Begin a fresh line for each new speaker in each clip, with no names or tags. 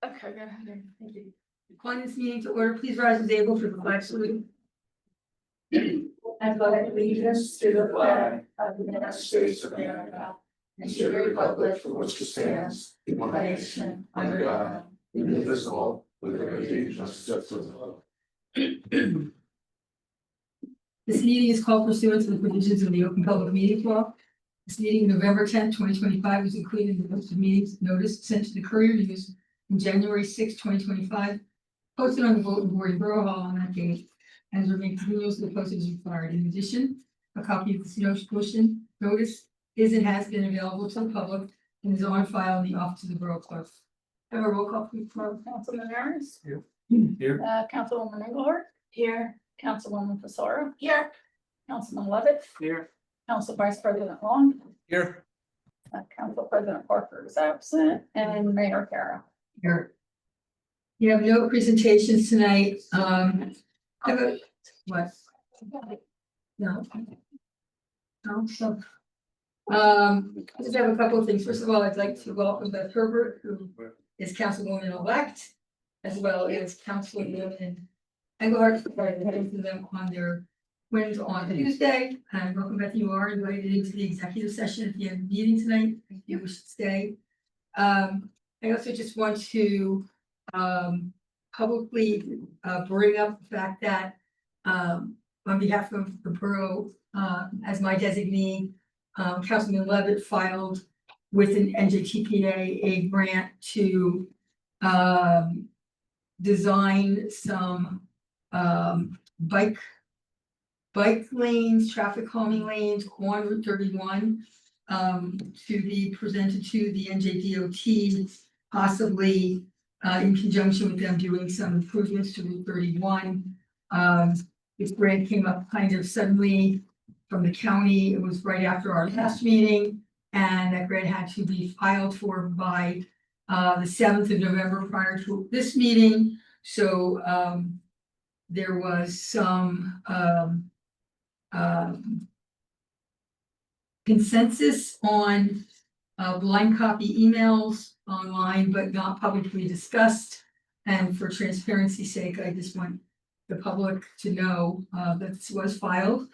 Okay, go ahead. Thank you.
Calling this meeting to order, please rise as able for the flag salute. I pledge allegiance to the flag of the United States of America and to the republic for which it stands, one nation, under God, indivisible, with liberty and justice for all. This meeting is called pursuant to the provisions of the Open Public Meetings Law. This meeting, November 10th, 2025, was included in the notice of meetings notice sent to the Courier News on January 6th, 2025, posted on the bulletin board in Borough Hall on that date, and remain continuously posted as required. In addition, a copy of this motion notice is and has been available to the public and is on file in the office of the Borough Clerk. Have a roll call, please, for
Councilman Aaron's.
Here.
Councilwoman Engelhardt. Here. Councilwoman Fasaro. Here. Councilman Levitt.
Here.
Council Vice President Long.
Here.
Council President Parker is absent, and Mayor Carroll.
here. You have no presentations tonight. I have a, what? No. No, so. I just have a couple of things. First of all, I'd like to welcome Beth Herbert, who is Councilwoman-elect, as well as Councilwoman Engelhardt, for heading to them on their wins on Tuesday. And welcome, Beth, you are invited into the executive session at the end of the meeting tonight, if you wish to stay. I also just want to publicly bring up the fact that on behalf of the borough, as my designee, Councilman Levitt filed with an NJTPA a grant to design some bike lanes, traffic calming lanes on Route 31 to be presented to the NJDOT, possibly in conjunction with them doing some improvements to Route 31. This grant came up kind of suddenly from the county. It was right after our last meeting, and that grant had to be filed for by the 7th of November prior to this meeting. So there was some consensus on blind copy emails online, but not publicly discussed. And for transparency's sake, I just want the public to know that this was filed.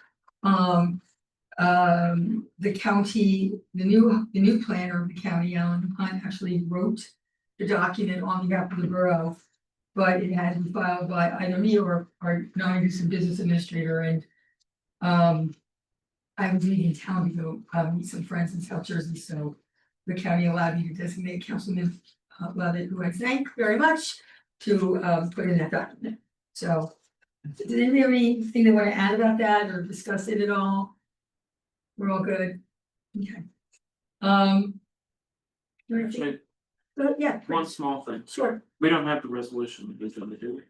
The county, the new planner of the county, Alan Hunt, actually wrote the document on behalf of the borough, but it had been filed by either me or our non-existent business administrator. And I was leaving town to go meet some friends in South Jersey, so the county allowed me to designate Councilman Levitt, who I thank very much, to put in that document. So, did anybody have anything they want to add about that or discuss it at all? We're all good. Okay.
Actually,
Yeah.
one small thing.
Sure.
We don't have the resolution to do it.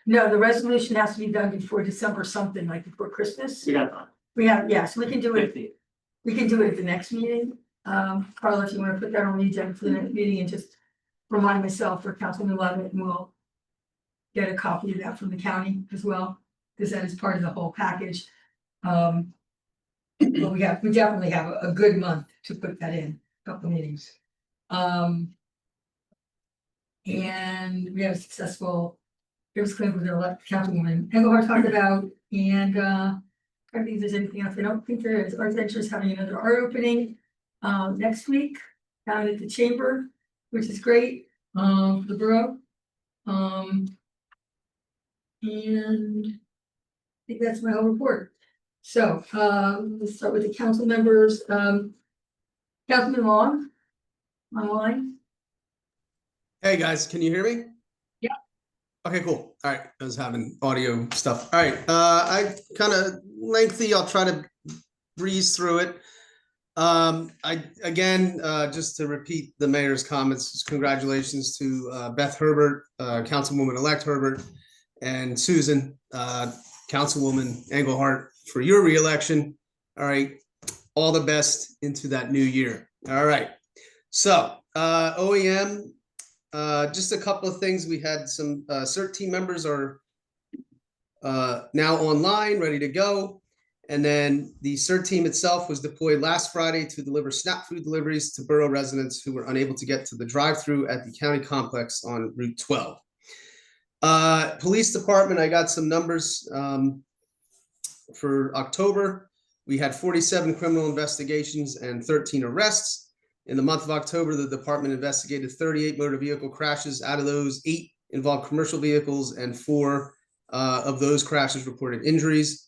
No, the resolution has to be done before December something, like before Christmas.
We got that.
We have, yes, we can do it.
50.
We can do it at the next meeting. Carla, if you want to put that on the agenda for the next meeting and just remind myself or Councilman Levitt, and we'll get a copy of that from the county as well, because that is part of the whole package. But we definitely have a good month to put that in, a couple meetings. And we have a successful, here's clinic with our Councilwoman Engelhardt talked about, and I don't think there's anything else. I don't think there is. Art Venture is having another art opening next week down at the chamber, which is great for the borough. And I think that's my whole report. So let's start with the council members. Councilman Long online.
Hey guys, can you hear me?
Yeah.
Okay, cool. All right, I was having audio stuff. All right, I kind of lengthy. I'll try to breeze through it. Just to repeat the mayor's comments, congratulations to Beth Herbert, Councilwoman-elect Herbert, and Susan, Councilwoman Engelhardt, for your reelection. All right, all the best into that new year. All right, so OEM. Just a couple of things. We had some CERT team members are now online, ready to go. And then the CERT team itself was deployed last Friday to deliver SNAP food deliveries to borough residents who were unable to get to the drive-through at the county complex on Route 12. Police department, I got some numbers for October. We had 47 criminal investigations and 13 arrests. In the month of October, the department investigated 38 motor vehicle crashes. Out of those, 8 involved commercial vehicles, and 4 of those crashes reported injuries.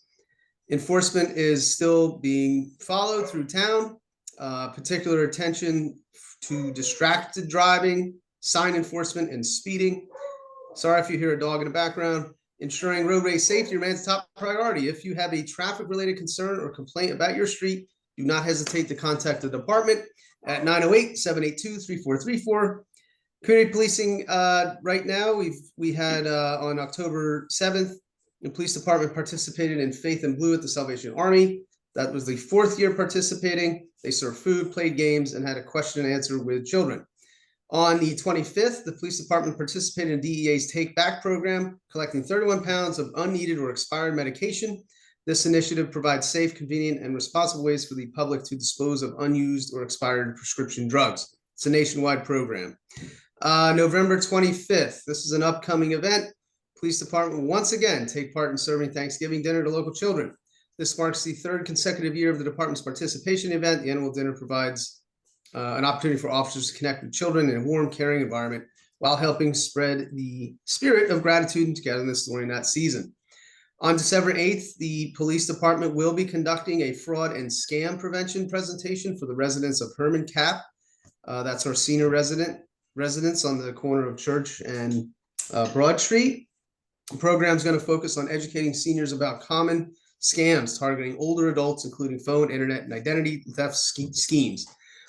Enforcement is still being followed through town. Particular attention to distracted driving, sign enforcement, and speeding. Sorry if you hear a dog in the background. Ensuring roadway safety remains top priority. If you have a traffic-related concern or complaint about your street, do not hesitate to contact the department at 908-782-3434. Community policing, right now, we had on October 7th, the police department participated in Faith in Blue at the Salvation Army. That was the 4th year participating. They served food, played games, and had a question and answer with children. On the 25th, the police department participated in DEA's Take Back program, collecting 31 pounds of unneeded or expired medication. This initiative provides safe, convenient, and responsible ways for the public to dispose of unused or expired prescription drugs. It's a nationwide program. November 25th, this is an upcoming event. Police department will once again take part in serving Thanksgiving dinner to local children. This marks the 3rd consecutive year of the department's participation event. The annual dinner provides an opportunity for officers to connect with children in a warm, caring environment while helping spread the spirit of gratitude and togetherness during that season. On December 8th, the police department will be conducting a fraud and scam prevention presentation for the residents of Herman Cap. That's our senior residents on the corner of Church and Broad Street. The program is going to focus on educating seniors about common scams targeting older adults, including phone, internet, and identity theft schemes.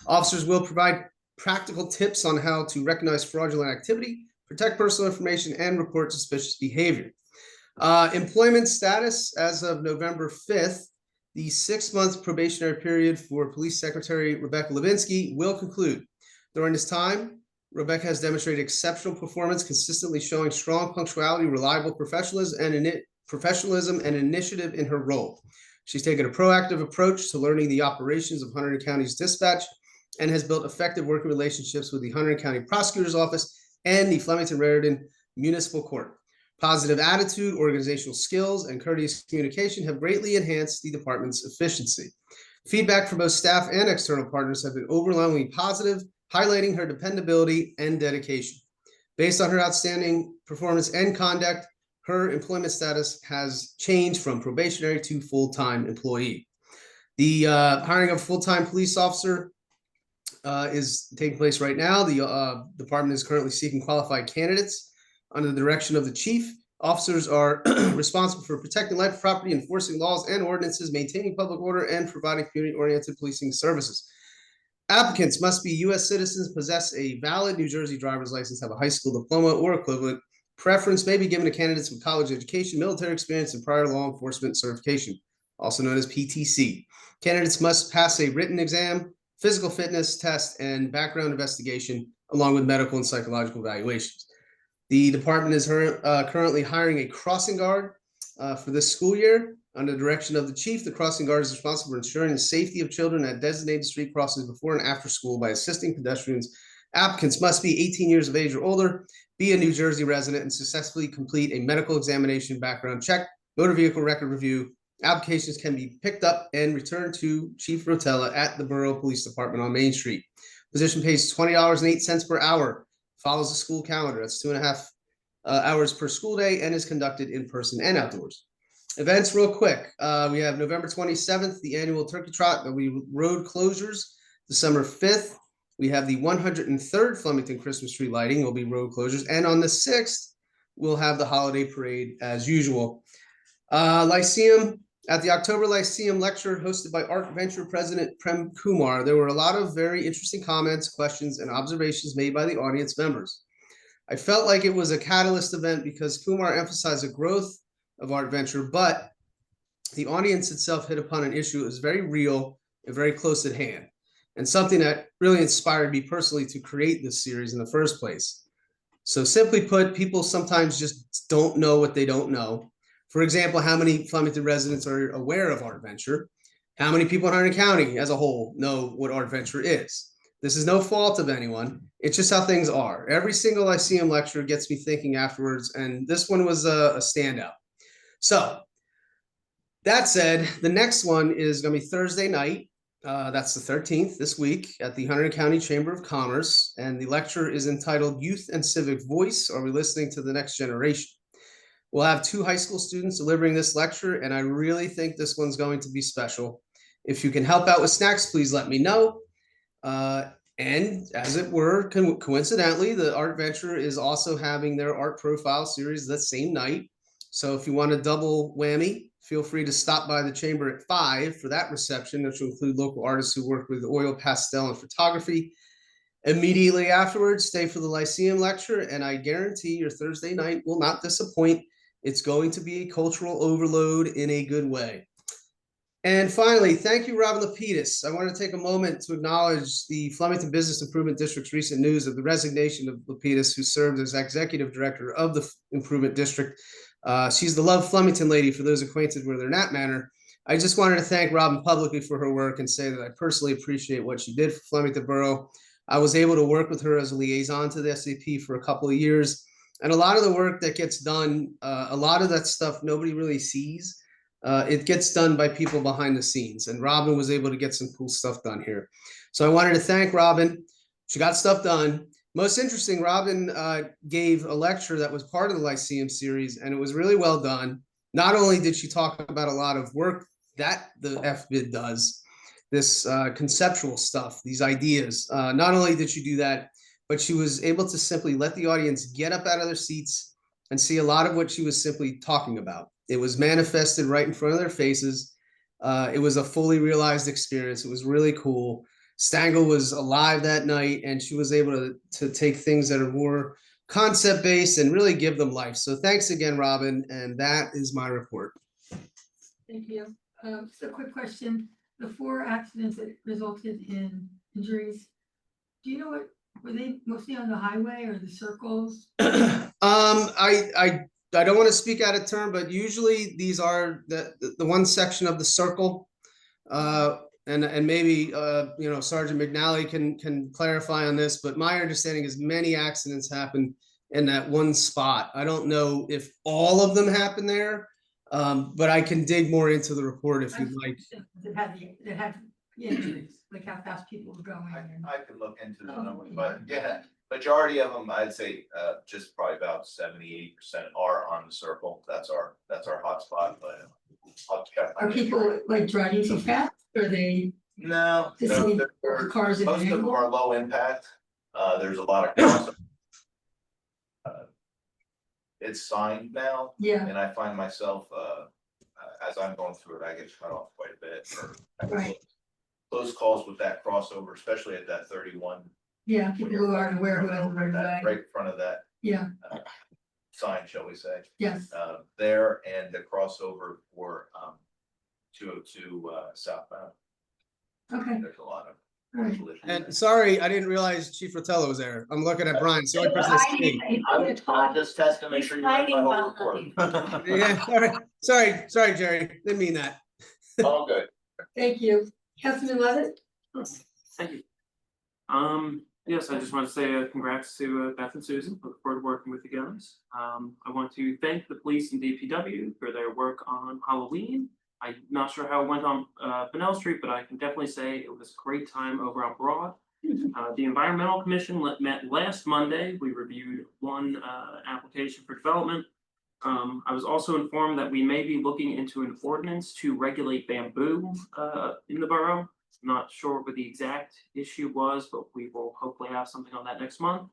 Officers will provide practical tips on how to recognize fraudulent activity, protect personal information, and report suspicious behavior. Employment status as of November 5th, the 6-month probationary period for Police Secretary Rebecca Levinsky will conclude. During this time, Rebecca has demonstrated exceptional performance, consistently showing strong punctuality, reliable professionalism, and initiative in her role. She's taken a proactive approach to learning the operations of Hunterdon County's dispatch and has built effective working relationships with the Hunterdon County Prosecutor's Office and the Flemington-Raritan Municipal Court. Positive attitude, organizational skills, and courteous communication have greatly enhanced the department's efficiency. Feedback from both staff and external partners have been overwhelmingly positive, highlighting her dependability and dedication. Based on her outstanding performance and conduct, her employment status has changed from probationary to full-time employee. The hiring of a full-time police officer is taking place right now. The department is currently seeking qualified candidates. Under the direction of the chief, officers are responsible for protecting life, property, enforcing laws and ordinances, maintaining public order, and providing community-oriented policing services. Applicants must be U.S. citizens, possess a valid New Jersey driver's license, have a high school diploma or equivalent. Preference may be given to candidates with college education, military experience, and prior law enforcement certification, also known as PTC. Candidates must pass a written exam, physical fitness test, and background investigation, along with medical and psychological evaluations. The department is currently hiring a crossing guard for this school year. Under the direction of the chief, the crossing guard is responsible for ensuring the safety of children at designated street crossings before and after school by assisting pedestrians. Applicants must be 18 years of age or older, be a New Jersey resident, and successfully complete a medical examination, background check, motor vehicle record review. Applications can be picked up and returned to Chief Rotella at the Borough Police Department on Main Street. Position pays $20.08 per hour. Follows the school calendar. That's 2.5 hours per school day and is conducted in person and outdoors. Events real quick. We have November 27th, the annual Turkey Trot. There'll be road closures. December 5th, we have the 103rd Flemington Christmas tree lighting. Will be road closures. And on the 6th, we'll have the holiday parade as usual. Lyceum, at the October Lyceum lecture hosted by Art Venture President Prem Kumar, there were a lot of very interesting comments, questions, and observations made by the audience members. I felt like it was a catalyst event because Kumar emphasized the growth of Art Venture, but the audience itself hit upon an issue that was very real and very close at hand, and something that really inspired me personally to create this series in the first place. So simply put, people sometimes just don't know what they don't know. For example, how many Flemington residents are aware of Art Venture? How many people in Hunter County as a whole know what Art Venture is? This is no fault of anyone. It's just how things are. Every single Lyceum lecture gets me thinking afterwards, and this one was a standout. So that said, the next one is going to be Thursday night. That's the 13th this week at the Hunter County Chamber of Commerce, and the lecture is entitled Youth and Civic Voice. Are we listening to the next generation? We'll have 2 high school students delivering this lecture, and I really think this one's going to be special. If you can help out with snacks, please let me know. And as it were, coincidentally, the Art Venture is also having their art profile series that same night. So if you want a double whammy, feel free to stop by the chamber at 5 for that reception, which will include local artists who work with oil, pastel, and photography. Immediately afterwards, stay for the Lyceum lecture, and I guarantee your Thursday night will not disappoint. It's going to be a cultural overload in a good way. And finally, thank you, Robin Lapidus. I want to take a moment to acknowledge the Flemington Business Improvement District's recent news of the resignation of Lapidus, who served as executive director of the Improvement District. She's the Love Flemington lady, for those acquainted with her in that manner. I just wanted to thank Robin publicly for her work and say that I personally appreciate what she did for Flemington Borough. I was able to work with her as a liaison to the SAP for a couple of years. And a lot of the work that gets done, a lot of that stuff nobody really sees. It gets done by people behind the scenes, and Robin was able to get some cool stuff done here. So I wanted to thank Robin. She got stuff done. Most interesting, Robin gave a lecture that was part of the Lyceum series, and it was really well done. Not only did she talk about a lot of work that the FBID does, this conceptual stuff, these ideas, not only did she do that, but she was able to simply let the audience get up out of their seats and see a lot of what she was simply talking about. It was manifested right in front of their faces. It was a fully realized experience. It was really cool. Stangl was alive that night, and she was able to take things that are more concept-based and really give them life. So thanks again, Robin, and that is my report.
Thank you. So a quick question. The 4 accidents that resulted in injuries, do you know what, were they mostly on the highway or the circles?
I don't want to speak out of turn, but usually these are the one section of the circle. And maybe Sergeant McNally can clarify on this, but my understanding is many accidents happen in that one spot. I don't know if all of them happen there, but I can dig more into the report if you'd like.
That had injuries, like how fast people were going.
I could look into the numbers, but yeah, majority of them, I'd say, just probably about 70-80% are on the circle. That's our hotspot, but I'll check.
Are people like driving too fast, or they?
No,
Cars in
most of them
angle?
are low impact. There's a lot of cross. It's signed now,
Yeah,
and I find myself, as I'm going through it, I get cut off quite a bit, or
right.
close calls with that crossover, especially at that 31.
Yeah, people who aren't aware who hasn't heard of that.
Right in front of that
Yeah,
sign, shall we say,
yes,
there, and the crossover for 202 southbound.
okay,
There's a lot of.
all right.
collisions.
And sorry, I didn't realize Chief Rotello was there. I'm looking at Brian. It's the only person I see.
I'm just testing to make sure you read my whole report.
Yeah, sorry, Jerry. Didn't mean that.
All good.
Thank you. Councilman Levitt?
Thank you. Yes, I just want to say congrats to Beth and Susan. Look forward to working with you guys. I want to thank the police and DPW for their work on Halloween. I'm not sure how it went on Bunnell Street, but I can definitely say it was a great time over on Broad. The Environmental Commission met last Monday. We reviewed one application for development. I was also informed that we may be looking into an ordinance to regulate bamboo in the borough. I'm not sure what the exact issue was, but we will hopefully have something on that next month.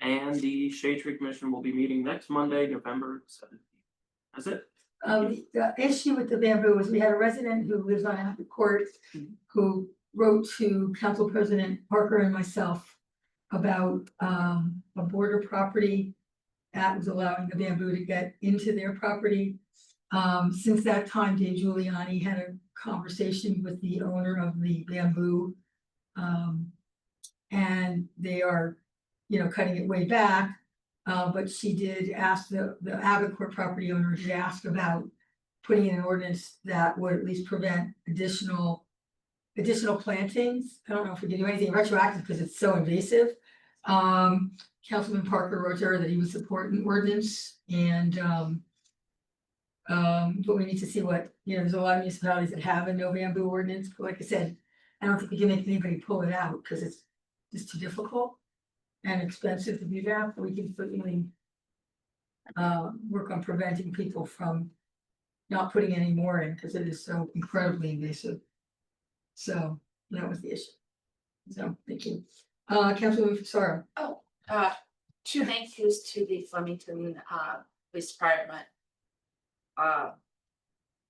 And the Shade Tree Commission will be meeting next Monday, November 17th. That's it.
The issue with the bamboo was we had a resident who lives on Apple Court who wrote to Council President Parker and myself about a border property that was allowing the bamboo to get into their property. Since that time, Dave Giuliani had a conversation with the owner of the bamboo. And they are, cutting it way back. But she did ask the Abbott Court property owner, she asked about putting in an ordinance that would at least prevent additional plantings. I don't know if we can do anything retroactive because it's so invasive. Councilman Parker wrote to her that he would support an ordinance and but we need to see what, there's a lot of municipalities that have a no bamboo ordinance, but like I said, I don't think we can make anybody pull it out because it's just too difficult and expensive to do that, but we can certainly work on preventing people from not putting any more in because it is so incredibly invasive. So that was the issue. So thank you. Councilwoman Fasaro.
Oh, two thank yous to the Flemington Police Department.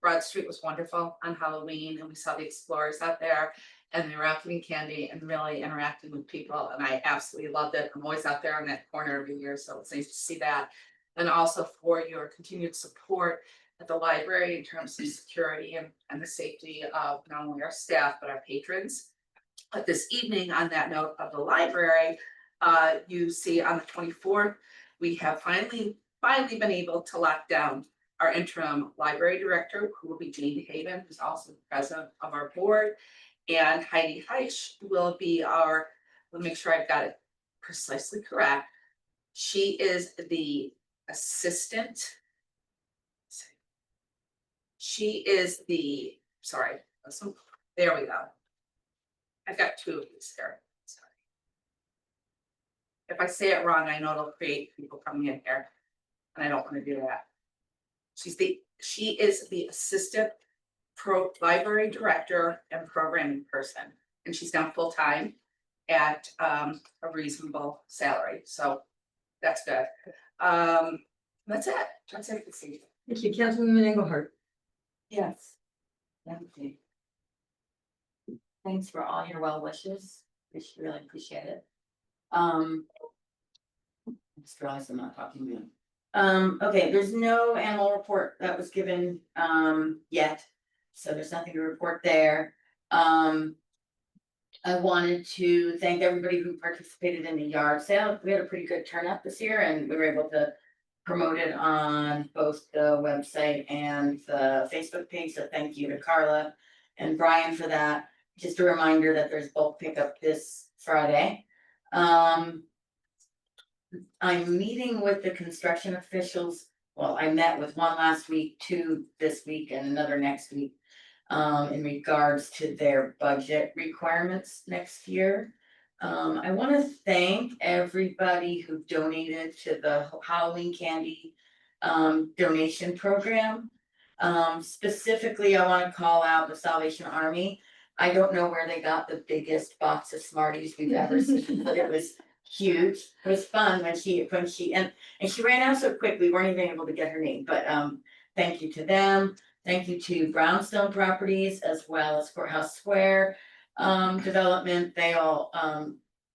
Broad Street was wonderful on Halloween and we saw the explorers out there and they were out giving candy and really interacting with people and I absolutely loved it. I'm always out there on that corner every year, so it's nice to see that. And also for your continued support at the library in terms of security and the safety of not only our staff, but our patrons. But this evening, on that note of the library, you see on the 24th, we have finally been able to lock down our interim library director, who will be Jane Haven, who's also the president of our board. And Heidi Heisch will be our, let me make sure I've got it precisely correct. She is the assistant. She is the, sorry, there we go. I've got two of these here, sorry. If I say it wrong, I know it'll create people coming in here, and I don't want to do that. She is the assistant library director and programming person, and she's done full time at a reasonable salary, so that's good. That's it. That's it this evening.
Thank you, Councilwoman Engelhardt.
Yes. Thank you. Thanks for all your well wishes. Really appreciate it. I just realized I'm not talking to you. Okay, there's no animal report that was given yet, so there's nothing to report there. I wanted to thank everybody who participated in the yard sale. We had a pretty good turnout this year and we were able to promote it on both the website and the Facebook page, so thank you to Carla and Brian for that. Just a reminder that there's bulk pickup this Friday. I'm meeting with the construction officials. Well, I met with one last week, two this week, and another next week. In regards to their budget requirements next year. I want to thank everybody who donated to the Halloween candy donation program. Specifically, I want to call out the Salvation Army. I don't know where they got the biggest box of Smarties we've ever seen, but it was huge. It was fun when she and she ran out so quick we weren't even able to get her name. But thank you to them. Thank you to Brownstone Properties as well as Courthouse Square Development. They all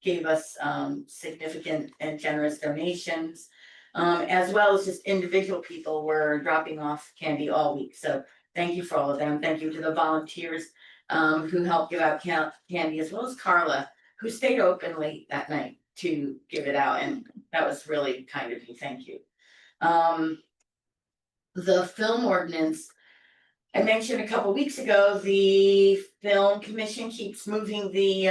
gave us significant and generous donations, as well as just individual people were dropping off candy all week. So thank you for all of them. Thank you to the volunteers who helped give out candy, as well as Carla, who stayed open late that night to give it out. And that was really kind of you. Thank you. The film ordinance, I mentioned a couple weeks ago, the film commission keeps moving the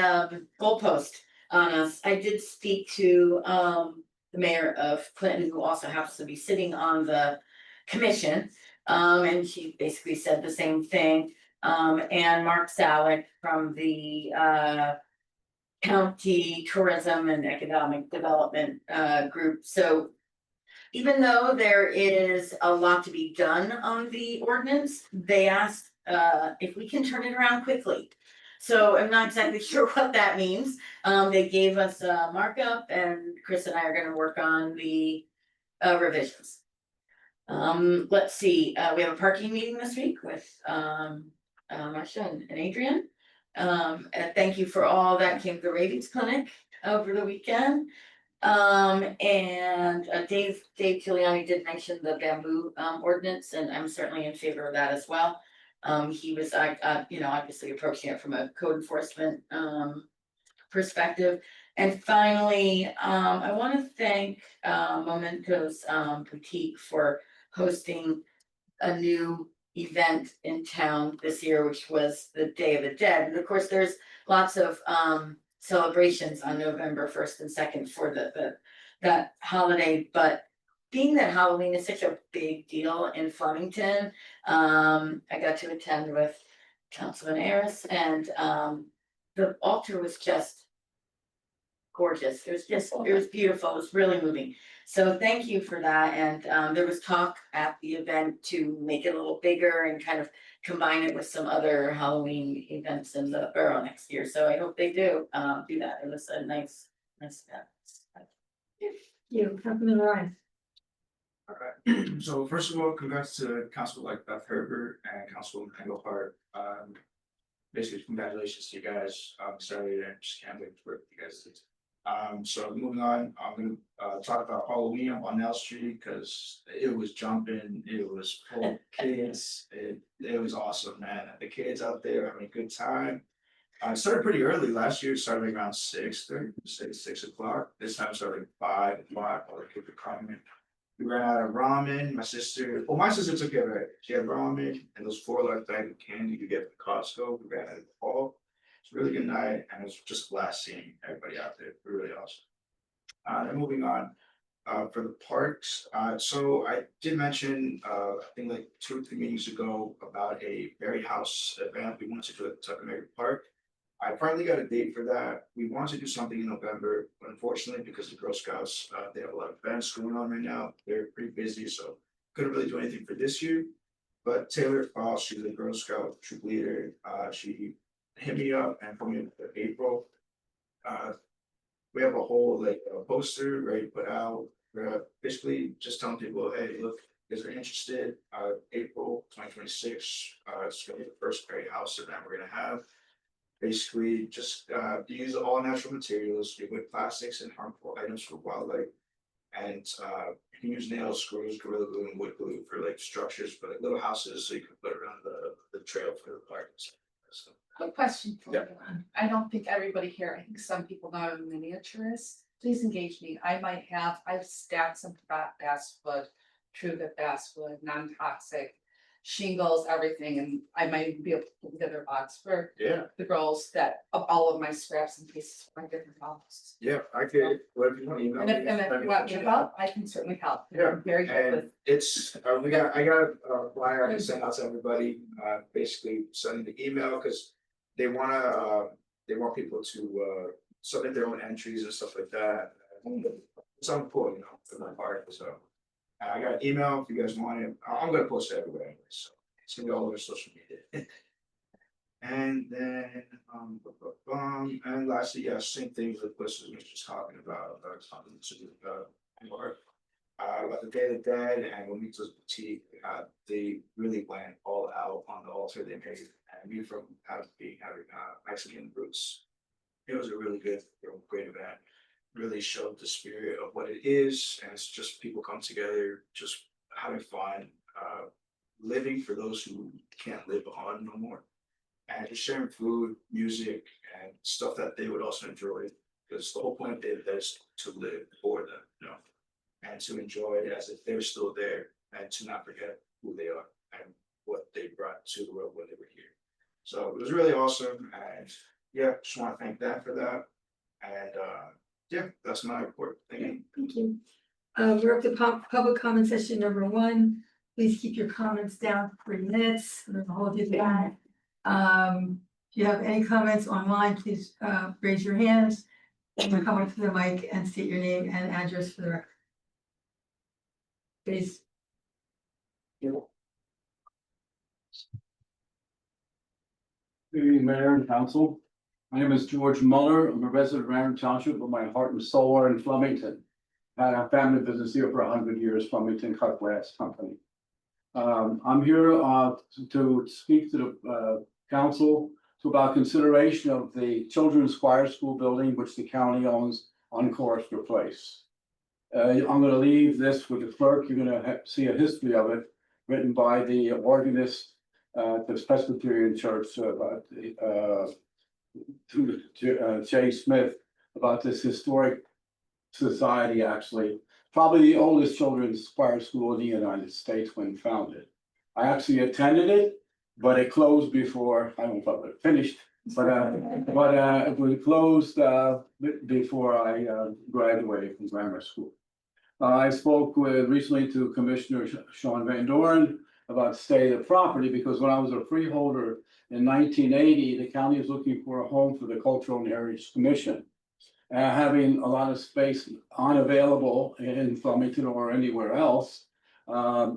goalpost on us. I did speak to the mayor of Clinton, who also happens to be sitting on the commission. And she basically said the same thing. And Mark Salick from the County Tourism and Economic Development group. So even though there is a lot to be done on the ordinance, they asked if we can turn it around quickly. So I'm not exactly sure what that means. They gave us a markup and Chris and I are gonna work on the revisions. Let's see, we have a parking meeting this week with Marcia and Adrian. And thank you for all that came to the Ravens Clinic over the weekend. And Dave Giuliani did mention the bamboo ordinance, and I'm certainly in favor of that as well. He was obviously approaching it from a code enforcement perspective. And finally, I want to thank Mementos Boutique for hosting a new event in town this year, which was the Day of the Dead. And of course, there's lots of celebrations on November 1st and 2nd for that holiday, but being that Halloween is such a big deal in Farmington, I got to attend with Councilman Ayers, and the altar was just gorgeous. It was beautiful. It was really moving. So thank you for that. And there was talk at the event to make it a little bigger and kind of combine it with some other Halloween events in the borough next year. So I hope they do that. It was a nice event.
You, Councilman Ryan.
Alright, so first of all, congrats to Councilor-elect Beth Herbert and Councilwoman Engelhardt. Basically, congratulations to you guys. I'm excited and just can't wait to work with you guys. So moving on, I'm gonna talk about Halloween on Nell Street because it was jumping, it was full of kids. It was awesome, man. The kids out there having a good time. It started pretty early last year. It started around 6:30, 6 o'clock. This time it started like 5 o'clock. All the kids were coming. We ran out of ramen. My sister took care of it. She had ramen and those 4 large bags of candy you get from Costco. We ran out of all. It's a really good night, and it was just a blast seeing everybody out there. Really awesome. Then moving on, for the parks. So I did mention, I think like 2 or 3 meetings ago about a Berry House event we wanted to do at Tuckahoe Park. I finally got a date for that. We wanted to do something in November, but unfortunately, because the Girl Scouts, they have a lot of events going on right now. They're pretty busy, so couldn't really do anything for this year. But Taylor Foss, she's a Girl Scout troop leader. She hit me up and put me in for April. We have a whole like poster ready to put out. We're basically just telling people, hey, look, if they're interested, April 2026, it's gonna be the first Berry House event we're gonna have. Basically, just use all natural materials, with plastics and harmful items for wildlife. And you can use nails, screws, gorilla glue, and wood glue for like structures for like little houses, so you can put around the trail for the park. So,
Quick question for
Yeah.
you. I don't think everybody here, I think some people know I'm a miniaturist. Please engage me. I've stacked some basswood, true good basswood, non-toxic shingles, everything, and I might be able to put together a box for
yeah,
the girls that of all of my scraps and pieces for my different houses.
I could, whatever you want to email
And if
me.
you want me to help, I can certainly help.
Yeah,
I'm very good with.
And it's, I got a flyer I can send out to everybody, basically sending the email, because they want people to submit their own entries and stuff like that. It's cool, for my part, so. I got an email if you guys want it. I'm gonna post it everywhere anyway, so it's gonna be all over social media. And then, and lastly, yeah, same thing with what was just talking about, something to more. About the Day of the Dead and Monitos Boutique, they really went all out on the altar they made, and me from having Mexican roots. It was a really good, great event. Really showed the spirit of what it is, and it's just people come together, just having fun, living for those who can't live on no more, and just sharing food, music, and stuff that they would also enjoy. Because the whole point of it is to live for them, and to enjoy it as if they're still there, and to not forget who they are and what they brought to the world when they were here. So it was really awesome, and yeah, just want to thank them for that, and yeah, that's my report. Thank you.
Thank you. We're up to public comment session number 1. Please keep your comments down for 3 minutes. I'm gonna hold you to that. If you have any comments online, please raise your hands. And come up to the mic and state your name and address for the record. Please.
Good evening, Mayor and Council. My name is George Muller. I'm a resident of Raritan Township, but my heart and soul are in Flemington. I had a family business here for 100 years, Flemington Cut Glass Company. I'm here to speak to the council about consideration of the Children's Choir School building, which the county owns on Chorister Place. I'm going to leave this with the clerk. You're going to see a history of it written by the organist at the Presbyterian Church, Jay Smith, about this historic society, actually probably the oldest children's choir school in the United States when founded. I actually attended it, but it closed before, I don't know if it finished, but it was closed before I graduated from grammar school. I spoke recently to Commissioner Sean Van Doren about state of property, because when I was a freeholder in 1980, the county was looking for a home for the Cultural and Heritage Commission. Having a lot of space unavailable in Flemington or anywhere else,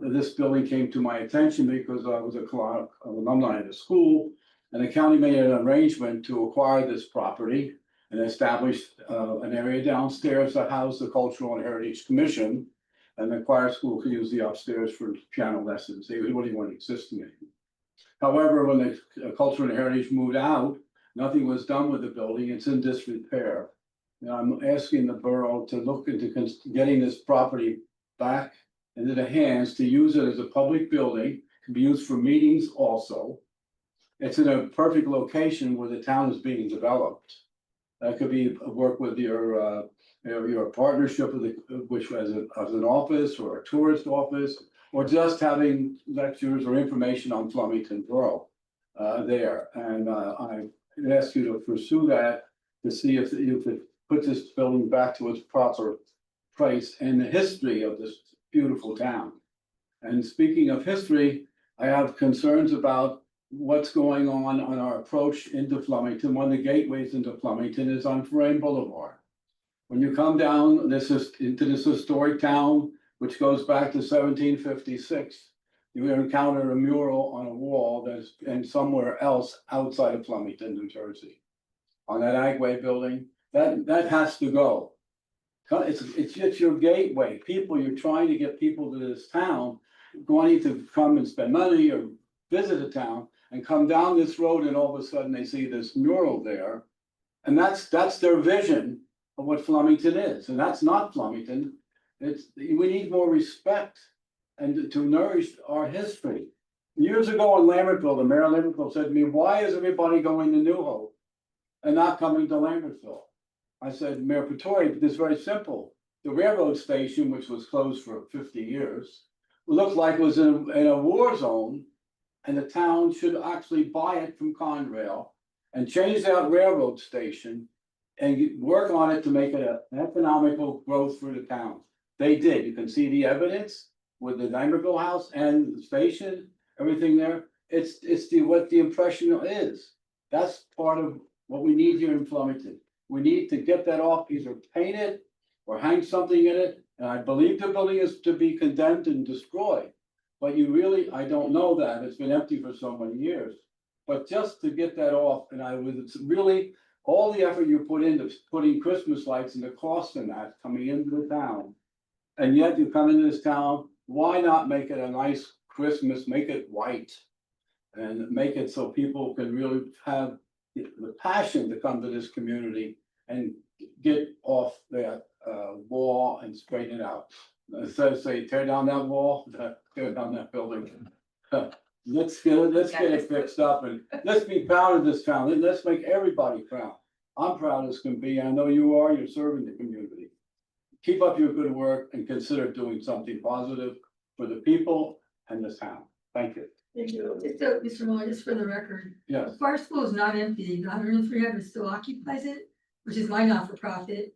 this building came to my attention because I was an alumni of the school, and the county made an arrangement to acquire this property and establish an area downstairs to house the Cultural and Heritage Commission. And the choir school could use the upstairs for piano lessons. They really weren't existing anymore. However, when the Cultural and Heritage moved out, nothing was done with the building. It's in disrepair. And I'm asking the borough to look into getting this property back into the hands to use it as a public building, can be used for meetings also. It's in a perfect location where the town is being developed. That could be work with your partnership with which as an office or a tourist office, or just having lectures or information on Flemington Borough there. And I ask you to pursue that to see if you could put this building back to its proper place in the history of this beautiful town. And speaking of history, I have concerns about what's going on our approach into Flemington. One of the gateways into Flemington is on Frame Boulevard. When you come down into this historic town, which goes back to 1756, you encounter a mural on a wall that's in somewhere else outside of Flemington, New Jersey. On that Agway building, that has to go. It's your gateway. You're trying to get people to this town, wanting to come and spend money or visit a town, and come down this road, and all of a sudden they see this mural there. And that's their vision of what Flemington is, and that's not Flemington. We need more respect and to nourish our history. Years ago in Lambertville, the mayor of Lambertville said to me, "Why is everybody going to New Hope and not coming to Lambertville?" I said, "Mayor Pretori, it's very simple. The railroad station, which was closed for 50 years, looked like it was in a war zone, and the town should actually buy it from Conrail and change that railroad station and work on it to make it an economical growth for the town." They did. You can see the evidence with the Lambertville house and the station, everything there. It's what the impression is. That's part of what we need here in Flemington. We need to get that off, either paint it or hang something in it. And I believe the building is to be condemned and destroyed. But I don't know that. It's been empty for so many years. But just to get that off, and it's really all the effort you put into putting Christmas lights and the cost in that coming into the town. And yet you come into this town, why not make it a nice Christmas, make it white? And make it so people can really have the passion to come to this community and get off that wall and straighten it out. Instead of say, tear down that wall, tear down that building. Let's get it fixed up, and let's be proud of this town. Let's make everybody proud. I'm proud as can be. I know you are. You're serving the community. Keep up your good work and consider doing something positive for the people and the town. Thank you.
Thank you. Just so, Mr. Muller, just for the record,
Yes.
the choir school is not empty. The 10300 still occupies it, which is my not-for-profit.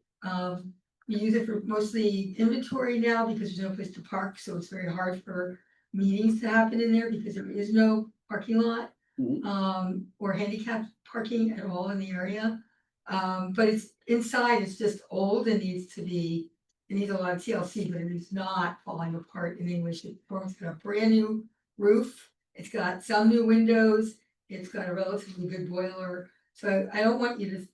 We use it for mostly inventory now because there's no place to park, so it's very hard for meetings to happen in there because there is no parking lot. Or handicapped parking at all in the area. But it's inside, it's just old and it needs a lot of TLC, but it is not falling apart in English. It's got a brand new roof. It's got some new windows. It's got a relatively good boiler. So I don't want you to,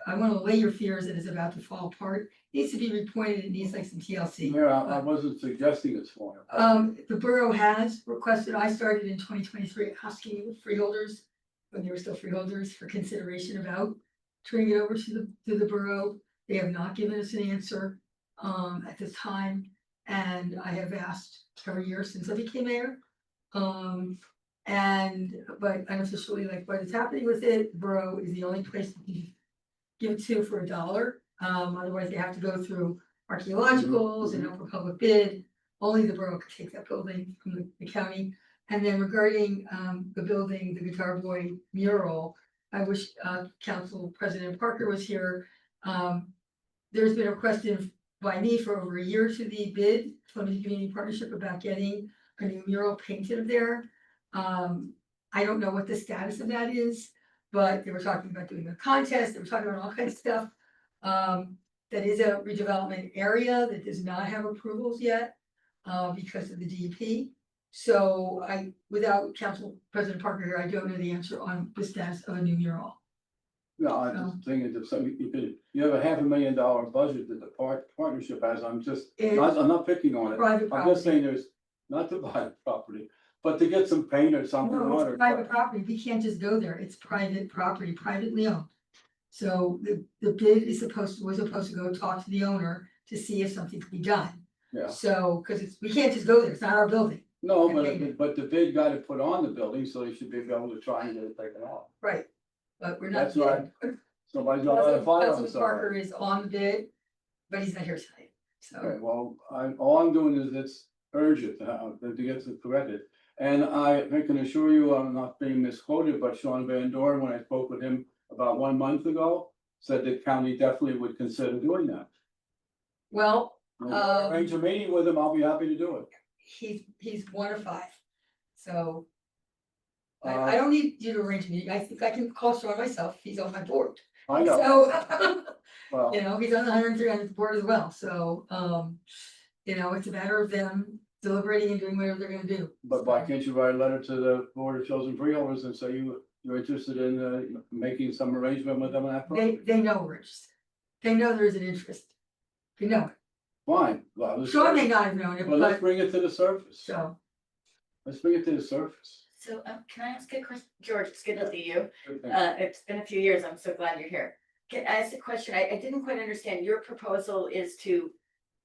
I want to allay your fears that it's about to fall apart. It needs to be repointed. It needs some TLC.
Mayor, I wasn't suggesting it's falling apart.
The borough has requested, I started in 2023 asking freeholders, when they were still freeholders, for consideration about turning it over to the borough. They have not given us an answer at this time. And I have asked every year since I became mayor. But unofficially, what is happening with it, the borough is the only place to give it to for $1. Otherwise they have to go through archaeologicals and open public bid. Only the borough could take that building from the county. And then regarding the building, the Guitar Boy mural, I wish Council President Parker was here. There's been a question by me for over a year to the bid from the community partnership about getting a new mural painted there. I don't know what the status of that is, but they were talking about doing a contest, they were talking about all kinds of stuff. That is a redevelopment area that does not have approvals yet, because of the DEP. So without Council President Parker here, I don't know the answer on the status of a new mural.
No, I just think it's something, you have a $500,000 budget that the partnership has, I'm not picking on it.
Private
I'm just
property.
saying there's, not to buy the property, but to get some paint or something.
No,
on
it's
it.
private property, we can't just go there, it's private property, privately owned. So the bid was supposed to go talk to the owner to see if something could be done.
Yeah,
So, we can't just go there, it's not our building.
no,
Okay.
but the bid got it put on the building, so they should be able to try and get it taken off.
Right. But we're not.
That's right. Somebody's got a fire on
Councilman Parker is on the bid, but he's not here tonight,
Okay,
so.
well, all I'm doing is it's urgent to get it corrected. And I can assure you, I'm not being misquoted, but Sean Van Doren, when I spoke with him about 1 month ago, said the county definitely would consider doing that.
Well,
Arrange a meeting with him, I'll be happy to do it.
he's 1 of 5, so. I
Uh,
don't need you to arrange a meeting, I think I can call Sean myself, he's on my board.
I know,
So,
well,
you know, he's on the 103 board as well, so, you know, it's a matter of them deliberating and doing whatever they're gonna do.
but why can't you write a letter to the Board of Chosen Freeholders and say you're interested in making some arrangement with them on that?
They know we're interested, they know there is an interest, they know it.
Fine, well,
Sean may not have known it,
well, let's
but,
bring it to the surface.
so,
Let's bring it to the surface.
So, can I ask a question? George, it's good to see you.
Good thing.
It's been a few years. I'm so glad you're here. Can I ask a question? I didn't quite understand. Your proposal is to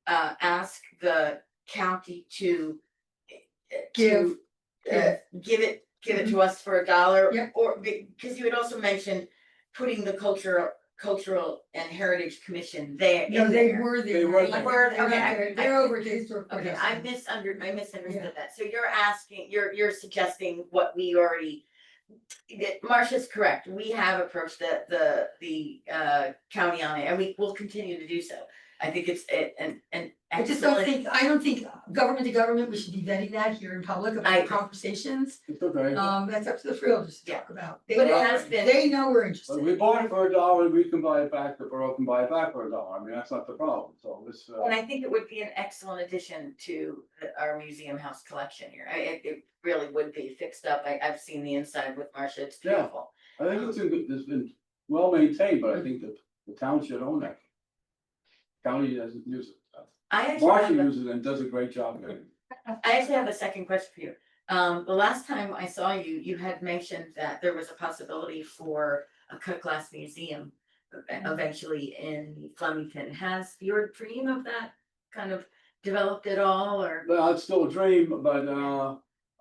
ask the county to
Give.
give it to us for $1,
Yep.
or because you had also mentioned putting the Cultural and Heritage Commission there.
no,
in
they
there.
were there.
They were
They're
there.
not
Okay,
there. They're over at the historic.
Okay,
courthouse.
I misunderstood that. So you're asking, you're suggesting what we already. Marcia's correct. We have approached the county on it, and we will continue to do so. I think it's an
I just don't
excellent.
think, I don't think government to government, we should be vetting that here in public
I-
about conversations.
It's okay.
That's up to the freeholders to
Yeah.
talk about.
But it has been-
They know we're
But
interested.
we bought it for $1, we can buy it back, the borough can buy it back for $1, I mean, that's not the problem, so this,
And I think it would be an excellent addition to our museum house collection here. It really would be fixed up. I've seen the inside with Marcia. It's
Yeah.
beautiful.
I think it's been well maintained, but I think that the town should own that. County doesn't use it.
I actually
Marcia
have a-
uses it and does a great job with it.
I actually have a second question for you. The last time I saw you, you had mentioned that there was a possibility for a cut glass museum eventually in Flemington. Has your dream of that kind of developed at all, or?
Well, it's still a dream, but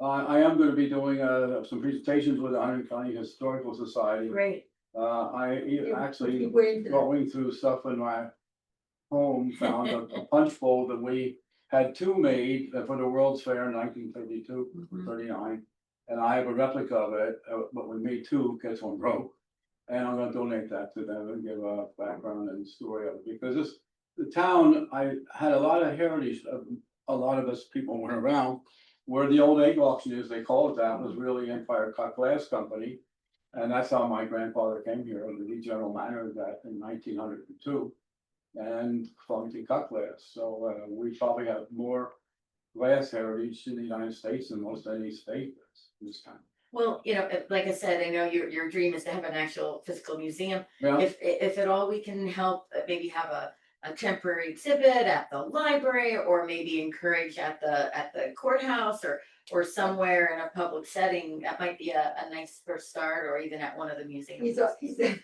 I am gonna be doing some presentations with the Hunter County Historical Society.
Great.
Actually
Keep waiting for that.
going through stuff in my home, found a punch bowl that we had 2 made for the World's Fair in 1932,
Mhm.
39. And I have a replica of it, but we made 2, guess one broke. And I'm gonna donate that to them and give a background and story of it, because the town, I had a lot of heritage, a lot of us people went around. Where the old egg auction is, they call it that, was really Empire Cut Glass Company. And that's how my grandfather came here, the general manager of that in 1902. And Flemington Cut Glass, so we probably have more glass heritage in the United States than most any state does this time.
Well, like I said, I know your dream is to have an actual physical museum.
Yeah,
If at all we can help, maybe have a temporary exhibit at the library, or maybe encourage at the courthouse, or somewhere in a public setting, that might be a nice first start, or even at one of the museums.
The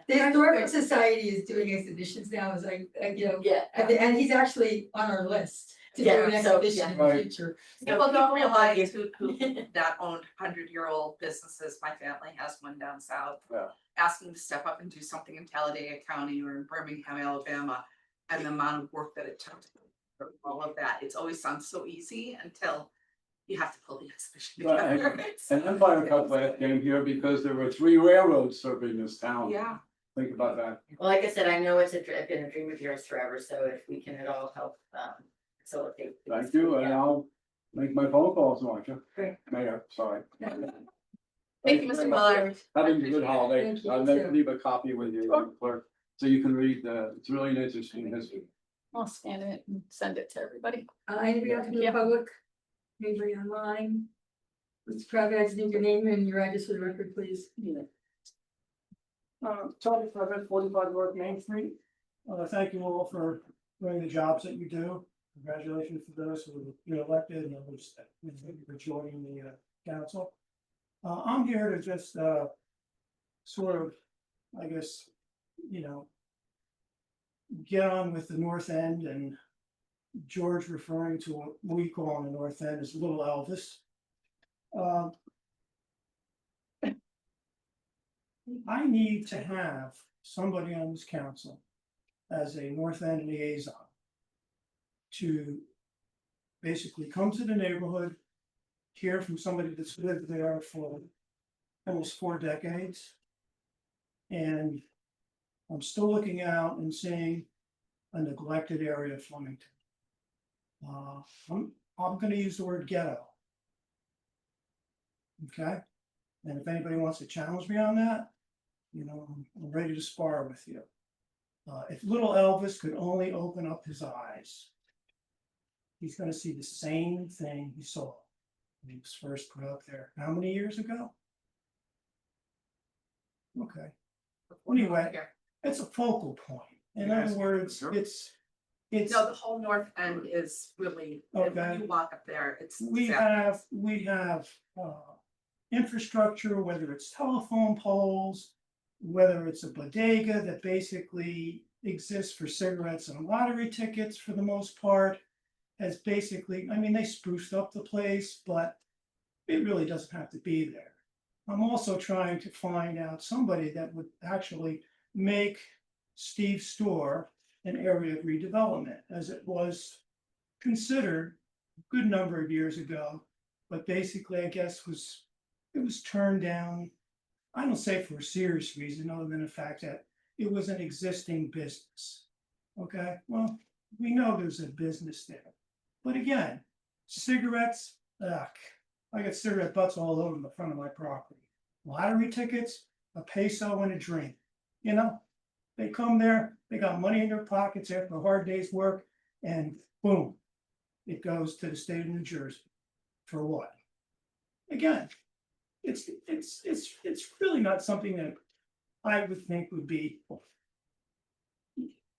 Historical Society is doing exhibitions now, is like,
Yeah.
and he's actually on our list to do
Yeah,
an
so,
exhibition in
yeah.
the future.
People don't realize
who-
who that owned 100-year-old businesses. My family has one down south.
Yeah.
Asking to step up and do something in Talladega County or in Birmingham, Alabama, and the amount of work that it took for all of that. It's always sounds so easy until you have to pull the exhibition
Right,
together.
And Empire Cutlass came here because there were 3 railroads serving this town.
Yeah,
Think about that.
Well, like I said, I know it's been a dream of yours forever, so if we can at all help, facilitate.
Thank you, and I'll make my phone calls, Marcia.
Great.
Mayor, sorry.
thank you, Mr. Muller.
Having a good holiday.
Thank you,
I'll
too.
leave a copy with you, clerk, so you can read it's really an interesting history.
I'll scan it and send it to everybody.
Anybody else in the
Yeah.
public? Anybody online? Mr. Kravitz, need your name and your address for the record, please.
Tony Clement, 45 North Main Street. Thank you all for doing the jobs that you do. Congratulations to those who were elected and others that for joining the council. I'm here to just sort of, I guess, get on with the North End, and George referring to what we call on the North End as Little Elvis. I need to have somebody on this council as a North End liaison to basically come to the neighborhood, hear from somebody that's lived there for almost 4 decades. And I'm still looking out and seeing a neglected area of Flemington. I'm gonna use the word ghetto. Okay, and if anybody wants to challenge me on that, I'm ready to spar with you. If little Elvis could only open up his eyes, he's gonna see the same thing he saw when he was first put up there. How many years ago? Okay, anyway, it's a focal point. In other words, it's.
No, the whole north end is really, when
Okay.
you walk up there, it's.
We have infrastructure, whether it's telephone poles, whether it's a bodega that basically exists for cigarettes and lottery tickets for the most part. Has basically, they spruced up the place, but it really doesn't have to be there. I'm also trying to find out somebody that would actually make Steve's store an area of redevelopment, as it was considered a good number of years ago, but basically, I guess it was turned down. I don't say for a serious reason, other than the fact that it was an existing business. Okay, well, we know there's a business there, but again, cigarettes, I got cigarette butts all over the front of my property. Lottery tickets, a peso and a drink. They come there, they got money in their pockets after a hard day's work, and boom, it goes to the state of New Jersey. For what? Again, it's really not something that I would think would be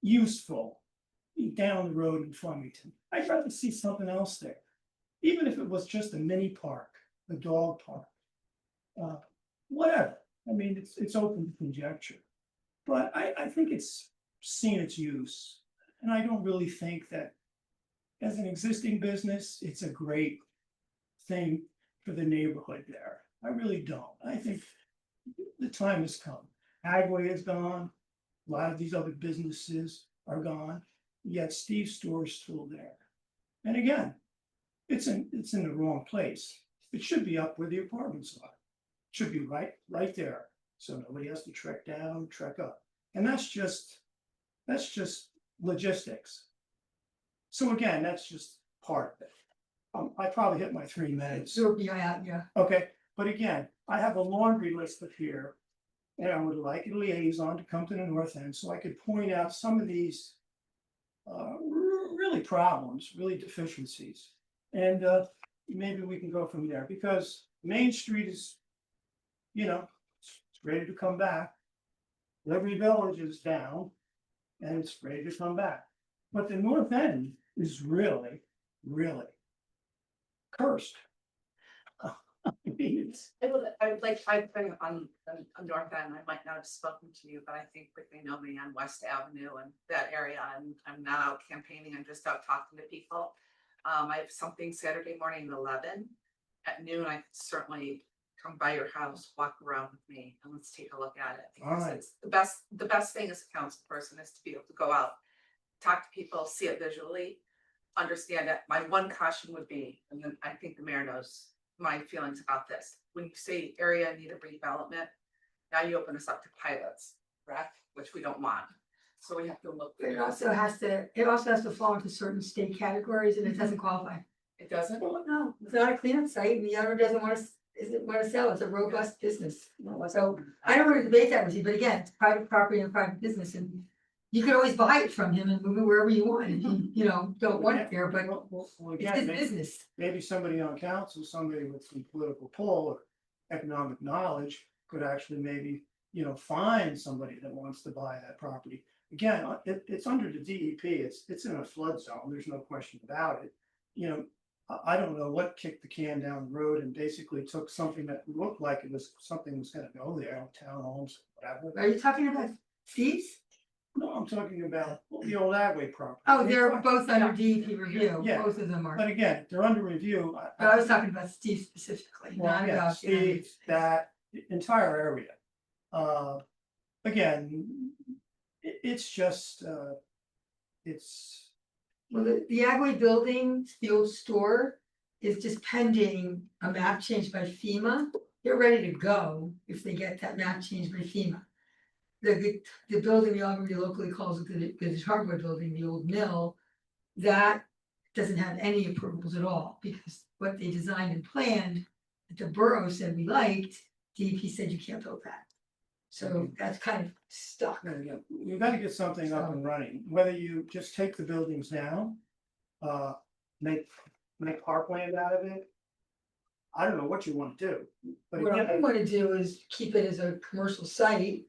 useful down the road in Flemington. I'd rather see something else there, even if it was just a mini park, a dog park, whatever. It's open to conjecture. But I think it's seen its use, and I don't really think that as an existing business, it's a great thing for the neighborhood there. I really don't. I think the time has come. Agway is gone. A lot of these other businesses are gone, yet Steve's store is still there. And again, it's in the wrong place. It should be up where the apartments are. It should be right there. So nobody has to trek down, trek up. And that's just logistics. So again, that's just part of it. I probably hit my 3 minutes.
So, yeah.
Okay, but again, I have a laundry list of here. And I would like a liaison to come to the North End so I could point out some of these really problems, really deficiencies. And maybe we can go from there, because Main Street is, it's ready to come back. Liberty Village is down and it's ready to come back. But the North End is really, really cursed.
I've been on North End, I might not have spoken to you, but I think they know me on West Avenue and that area, and I'm not out campaigning, I'm just out talking to people. I have something Saturday morning at 11. At noon, I could certainly come by your house, walk around with me, and let's take a look at it. Because
Alright.
it's the best thing as a council person is to be able to go out, talk to people, see it visually. understand it. My one caution would be, and then I think the mayor knows my feelings about this. When you say area need a redevelopment, now you open us up to pilots, correct? Which we don't want. So we have to look.
It also has to fall into certain state categories and it doesn't qualify.
It doesn't?
Well, no, it's not a cleanup site and the owner doesn't want to sell, it's a robust business. So I don't want to debate that with you, but again, it's private property and private business and you can always buy it from him and move it wherever you want, if you know, don't want it there, but
Well,
it's
again,
his
maybe-
business.
maybe somebody on council, somebody with some political pull or economic knowledge could actually maybe, find somebody that wants to buy that property. Again, it's under the DEP, it's in a flood zone, there's no question about it. I don't know what kicked the can down the road and basically took something that looked like it was, something was gonna go there, townhomes, whatever.
Are you talking about Steve's?
No, I'm talking about the old Agway property.
Oh, they're both under DEP review,
Yeah.
both of them are.
But again, they're under review.
But I was talking about Steve specifically,
Well,
not
yeah,
about.
Steve, that entire area. Again, it's just, it's,
Well, the Agway building, the old store, is just pending a map change by FEMA. They're ready to go if they get that map change by FEMA. The building, the everybody locally calls it the hardware building, the old mill, that doesn't have any approvals at all, because what they designed and planned, that the borough said we liked, DEP said you can't build that. So that's kind of stuck.
you gotta get something up and running, whether you just take the buildings down. Make parkland out of it. I don't know what you wanna do, but
What I
again,
wanna do is keep it as a commercial site.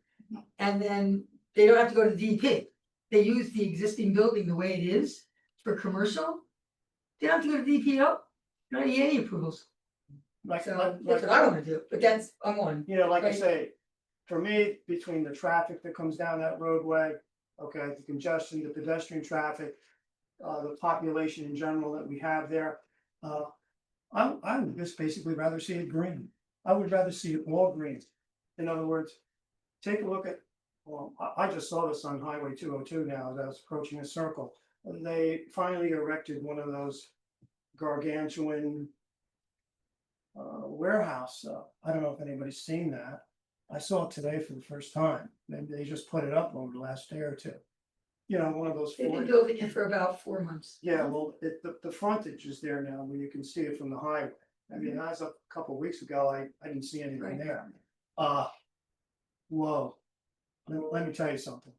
And then they don't have to go to the DEP. They use the existing building the way it is for commercial. They don't have to go to DEP at all. They don't need any approvals.
like,
So
like,
that's what I wanna do, but that's, I'm on.
like I
Right.
say. For me, between the traffic that comes down that roadway, okay, the congestion, the pedestrian traffic. The population in general that we have there, I would just basically rather see it green. I would rather see it all green. In other words, take a look at, well, I just saw this on Highway 202 now, as I was approaching a circle. They finally erected one of those gargantuan. Warehouse, I don't know if anybody's seen that. I saw it today for the first time, maybe they just put it up over the last day or two. One of those.
They've been
40
building it for about 4 months.
Yeah, well, the frontage is there now, where you can see it from the highway. I mean, as a couple of weeks ago, I didn't see anything
Right.
there. Whoa. Let me tell you something.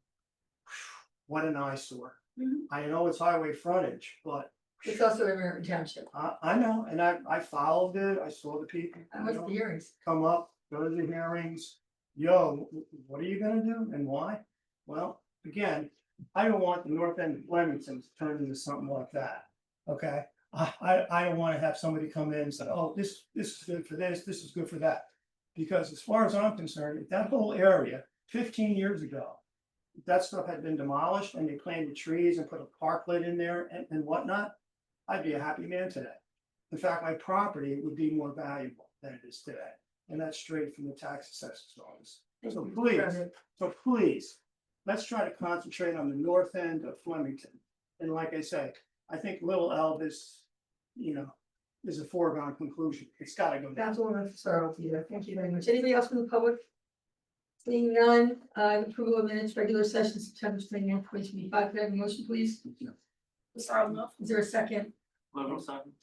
What an eyesore.
Mhm.
I know it's highway frontage, but
It's also in American Township.
I know, and I followed it, I saw the people.
I went to the hearings.
Come up, go to the hearings. Yo, what are you gonna do and why? Well, again, I don't want the north end of Flemington to turn into something like that, okay? I don't wanna have somebody come in and say, oh, this is good for this is good for that. Because as far as I'm concerned, that whole area, 15 years ago. If that stuff had been demolished and they planted trees and put a parklet in there and whatnot, I'd be a happy man today. In fact, my property would be more valuable than it is today. And that's straight from the tax assessor's office. So please, let's try to concentrate on the north end of Flemington. And like I say, I think Little Elvis, is a foregone conclusion. It's gotta go down.
Councilwoman Sarah, thank you very much. Anybody else from the public? Seeing none, approval of minutes, regular session, September 29th, 2025. Could I have a motion, please?
Sorry, no.
Is there a second?
Level 7.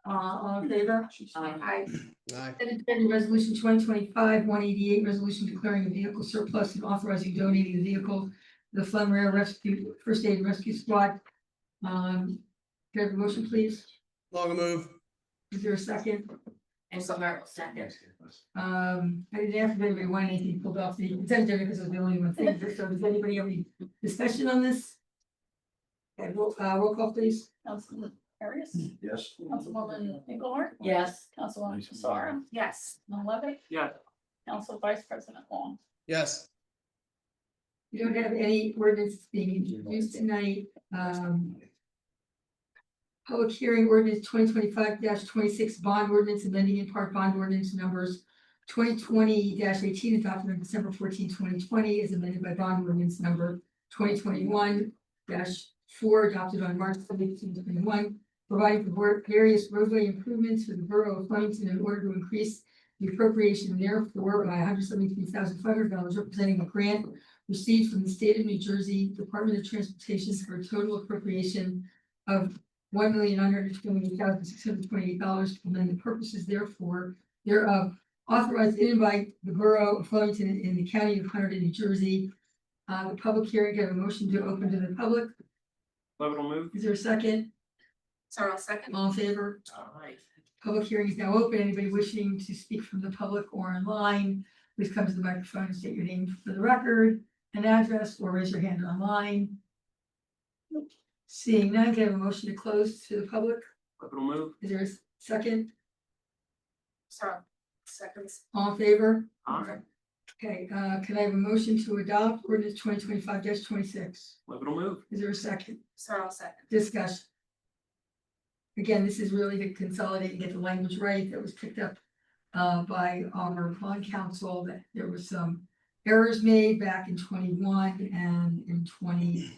All in favor?
Aye.
Aye.
Amendment resolution 2025-188, resolution declaring a vehicle surplus and authorizing donating the vehicle to the Flem Air Rescue, First Aid and Rescue Squad. Could I have a motion, please?
Long move.
Is there a second?
And so Mark will second.
I didn't ask if anybody wanted anything pulled off the consent agenda because it was the only one thing. So does anybody have any discussion on this? Okay, roll call, please.
Councilman Arias,
Yes.
Councilwoman Engelhardt,
Yes.
Councilwoman Sarah,
Yes.
Malevich,
Yeah,
Council Vice President Long.
Yes.
We don't have any ordinance being introduced tonight. Public hearing ordinance 2025-26 bond ordinance amending in part bond ordinance numbers 2020-18 adopted on December 14, 2020, is amended by bond ordinance number 2021-14 4 adopted on March 17, 2021, providing for various roadway improvements for the borough of Flemington in order to increase the appropriation therefore by $173,500, representing a grant received from the state of New Jersey Department of Transportation for a total appropriation of $1,928,628, and then the purposes therefore thereof authorized in and by the borough of Flemington in the county of Hunterdon, New Jersey. The public hearing, get a motion to open to the public.
Levitt will move.
Is there a second?
Sorrel second.
All in favor?
Alright.
Public hearing is now open. Anybody wishing to speak from the public or online, please come to the microphone and state your name for the record, an address, or raise your hand online. Seeing none, can I have a motion to close to the public?
Levitt will move.
Is there a second?
Sorrel seconds.
All in favor?
Aye.
Okay, can I have a motion to adopt ordinance 2025-26?
Levitt will move.
Is there a second?
Sorrel second.
Discussion. Again, this is really to consolidate and get the language right that was picked up by our bond council, that there was some errors made back in 21 and in 20.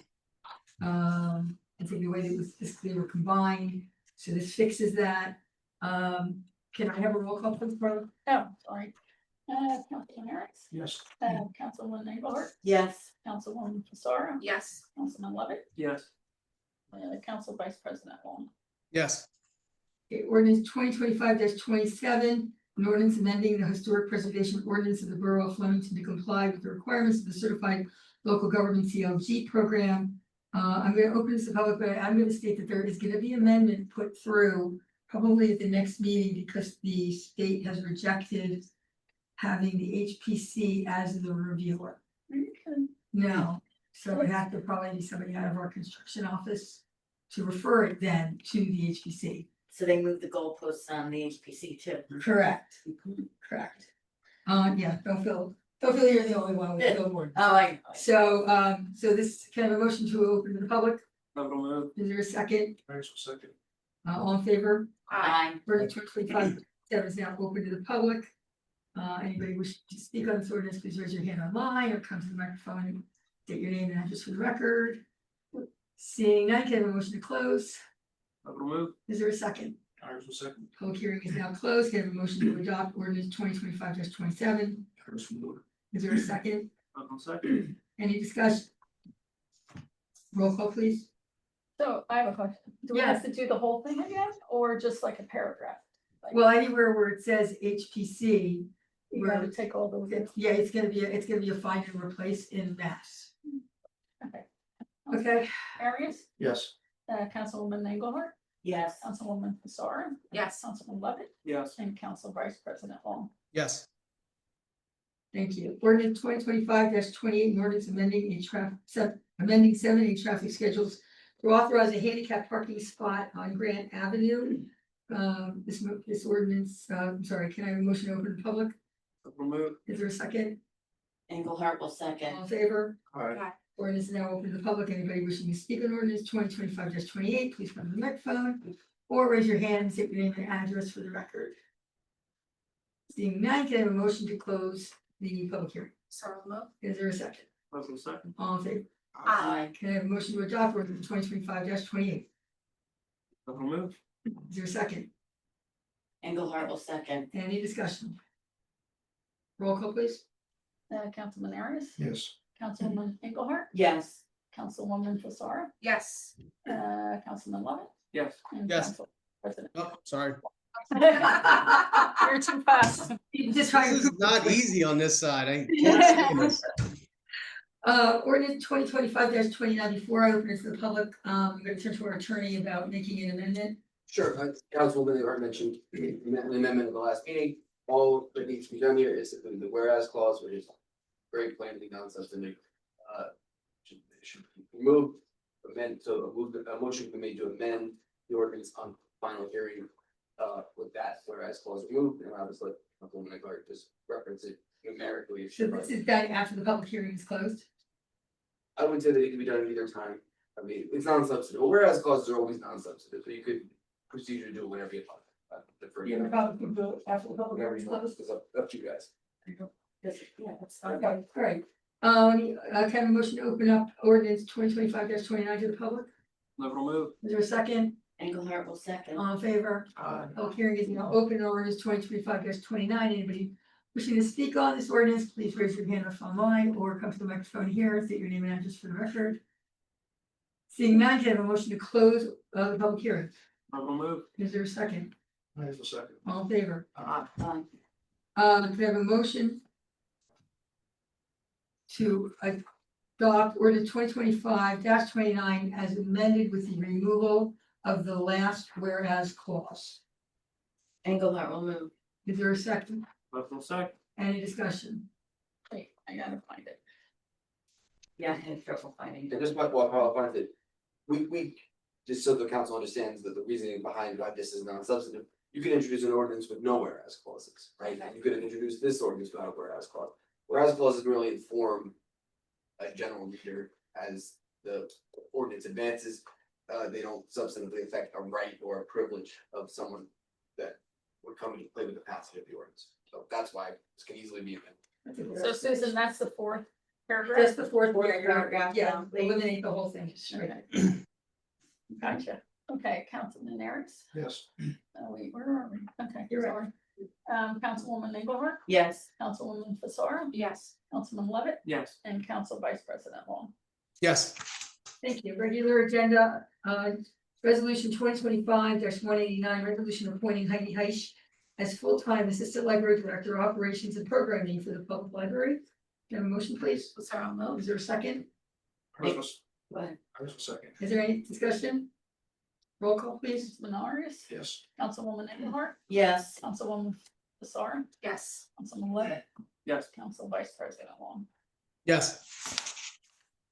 I think the way that was, they were combined, so this fixes that. Can I have a roll call, please, Carla?
Oh, sorry. Councilman Harris,
Yes.
Councilwoman Engelhardt,
Yes.
Councilwoman Fasara,
Yes.
Councilman Levitt,
Yes.
Council Vice President Long.
Yes.
Okay, ordinance 2025-27, an ordinance amending the historic preservation ordinance of the borough of Flemington to comply with the requirements of the certified local government CLG program. I'm gonna open this to public, but I'm gonna state that there is gonna be amendment put through probably at the next meeting because the state has rejected having the HPC as the reviewer. No, so it has to probably be somebody out of our construction office to refer it then to the HPC.
So they moved the goalposts on the HPC too.
Correct. Correct. Yeah, don't feel you're the only one with no more.
Oh, I.
So, so this, can I have a motion to open to the public?
Levitt will move.
Is there a second?
Thanks for second.
All in favor?
Aye.
Ordinance 2025-7 is now open to the public. Anybody wishing to speak on this ordinance, please raise your hand online or come to the microphone and state your name and address for the record. Seeing none, can I have a motion to close?
Levitt will move.
Is there a second?
Harris will second.
Public hearing is now closed. Can I have a motion to adopt ordinance 2025-27?
Harris will move.
Is there a second?
Levitt will second.
Any discussion? Roll call, please.
So I have a question. Do we have to do the whole thing again or just like a paragraph? Like,
Well, anywhere where it says HPC,
you gotta take all those.
yeah, it's gonna be a find and replace in mass.
Okay.
Okay,
Arias,
Yes.
Councilwoman Engelhardt,
Yes.
Councilwoman Fasara.
Yes.
Councilman Levitt,
Yes.
and Council Vice President Long.
Yes.
thank you. Ordinance 2025-28, an ordinance amending amending 7 traffic schedules to authorize a handicap parking spot on Grant Avenue. This ordinance, I'm sorry, can I have a motion to open to public?
Levitt will move.
Is there a second?
Engelhardt will
All
second.
in favor?
Aye.
Ordinance is now open to the public. Anybody wishing to speak on ordinance 2025-28, please come to the microphone or raise your hand and state your name and address for the record. Seeing none, can I have a motion to close the public hearing?
Sorrel move.
Is there a second?
Levitt will second.
All in favor?
Aye.
Can I have a motion to adopt ordinance 2025-28?
Levitt will move.
Is there a second?
Engelhardt will second.
Any discussion? Roll call, please.
Councilman Arias,
Yes.
Councilwoman Engelhardt,
Yes.
Councilwoman Fasara,
Yes.
Councilman Levitt,
Yes.
and
Yes.
Council President.
Oh, sorry.
You're too fast.
You just
This
trying
is
to.
not easy on this side. I can't say this.
Ordinance 2025-29, before I open it to the public, I'm gonna turn to our attorney about making an amendment.
Sure, Councilwoman Engelhardt mentioned an amendment at the last meeting. All that needs to be done here is simply the whereas clause, which is very plainly non-substantive. Should be removed, amend, so a motion can be made to amend the ordinance on final hearing. With that whereas clause removed, and obviously, Councilwoman Engelhardt just reference it numerically. if she
So this is done after the public hearing is closed.
I would say that it can be done at either time. I mean, it's non-substantive, whereas clauses are always non-substantive, so you could proceed to do it whenever you want. Defer to
Yeah, the
you.
public will vote after the public
Whenever
hearing is
you want,
closed.
it's up to you guys.
Yeah, that's fine. Okay, great. Can I have a motion to open up ordinance 2025-29 to the public?
Liberal move.
Is there a second?
Engelhardt will second.
All in favor? Public hearing is now open. Ordinance 2025-29. Anybody wishing to speak on this ordinance, please raise your hand if online or come to the microphone here, state your name and address for the record. Seeing none, can I have a motion to close the public hearing?
Liberal move.
Is there a second?
I will second.
All in favor?
Aye.
Can I have a motion to adopt ordinance 2025-29 as amended with the removal of the last whereas clause?
Engelhardt will move.
Is there a second?
Liberal second.
Any discussion?
Wait, I gotta find it.
Yeah, I had trouble finding.
And just what I'll find it, we, just so the council understands that the reasoning behind why this is non-substantive, you can introduce an ordinance with no whereas clauses, right? You could introduce this ordinance without a whereas clause. Whereas clauses really inform a general reader as the ordinance advances. They don't substantively affect a right or a privilege of someone that would come into play with the passage of the ordinance. So that's why this can easily be amended.
So Susan, that's the fourth paragraph?
Just the fourth
Paragraph,
yeah, eliminate the whole thing.
Okay. Gotcha. Okay, Councilman Erics?
Yes.
Oh, wait, where are we? Okay,
You're
sorry. Councilwoman Engelhardt,
Yes.
Councilwoman Fasara,
Yes.
Councilman Levitt,
Yes.
and Council Vice President Long.
Yes.
Thank you. Regular agenda, resolution 2025-189, resolution appointing Heidi Heish as full-time assistant library director, operations and programming for the public library. Can I have a motion, please?
Sarah move.
Is there a second?
I will
Go ahead.
second.
Is there any discussion? Roll call, please.
Councilman Arias,
Yes.
Councilwoman Engelhardt,
Yes.
Councilwoman Fasara,
Yes.
Councilman Levitt,
Yes.
Council Vice President Long.
Yes.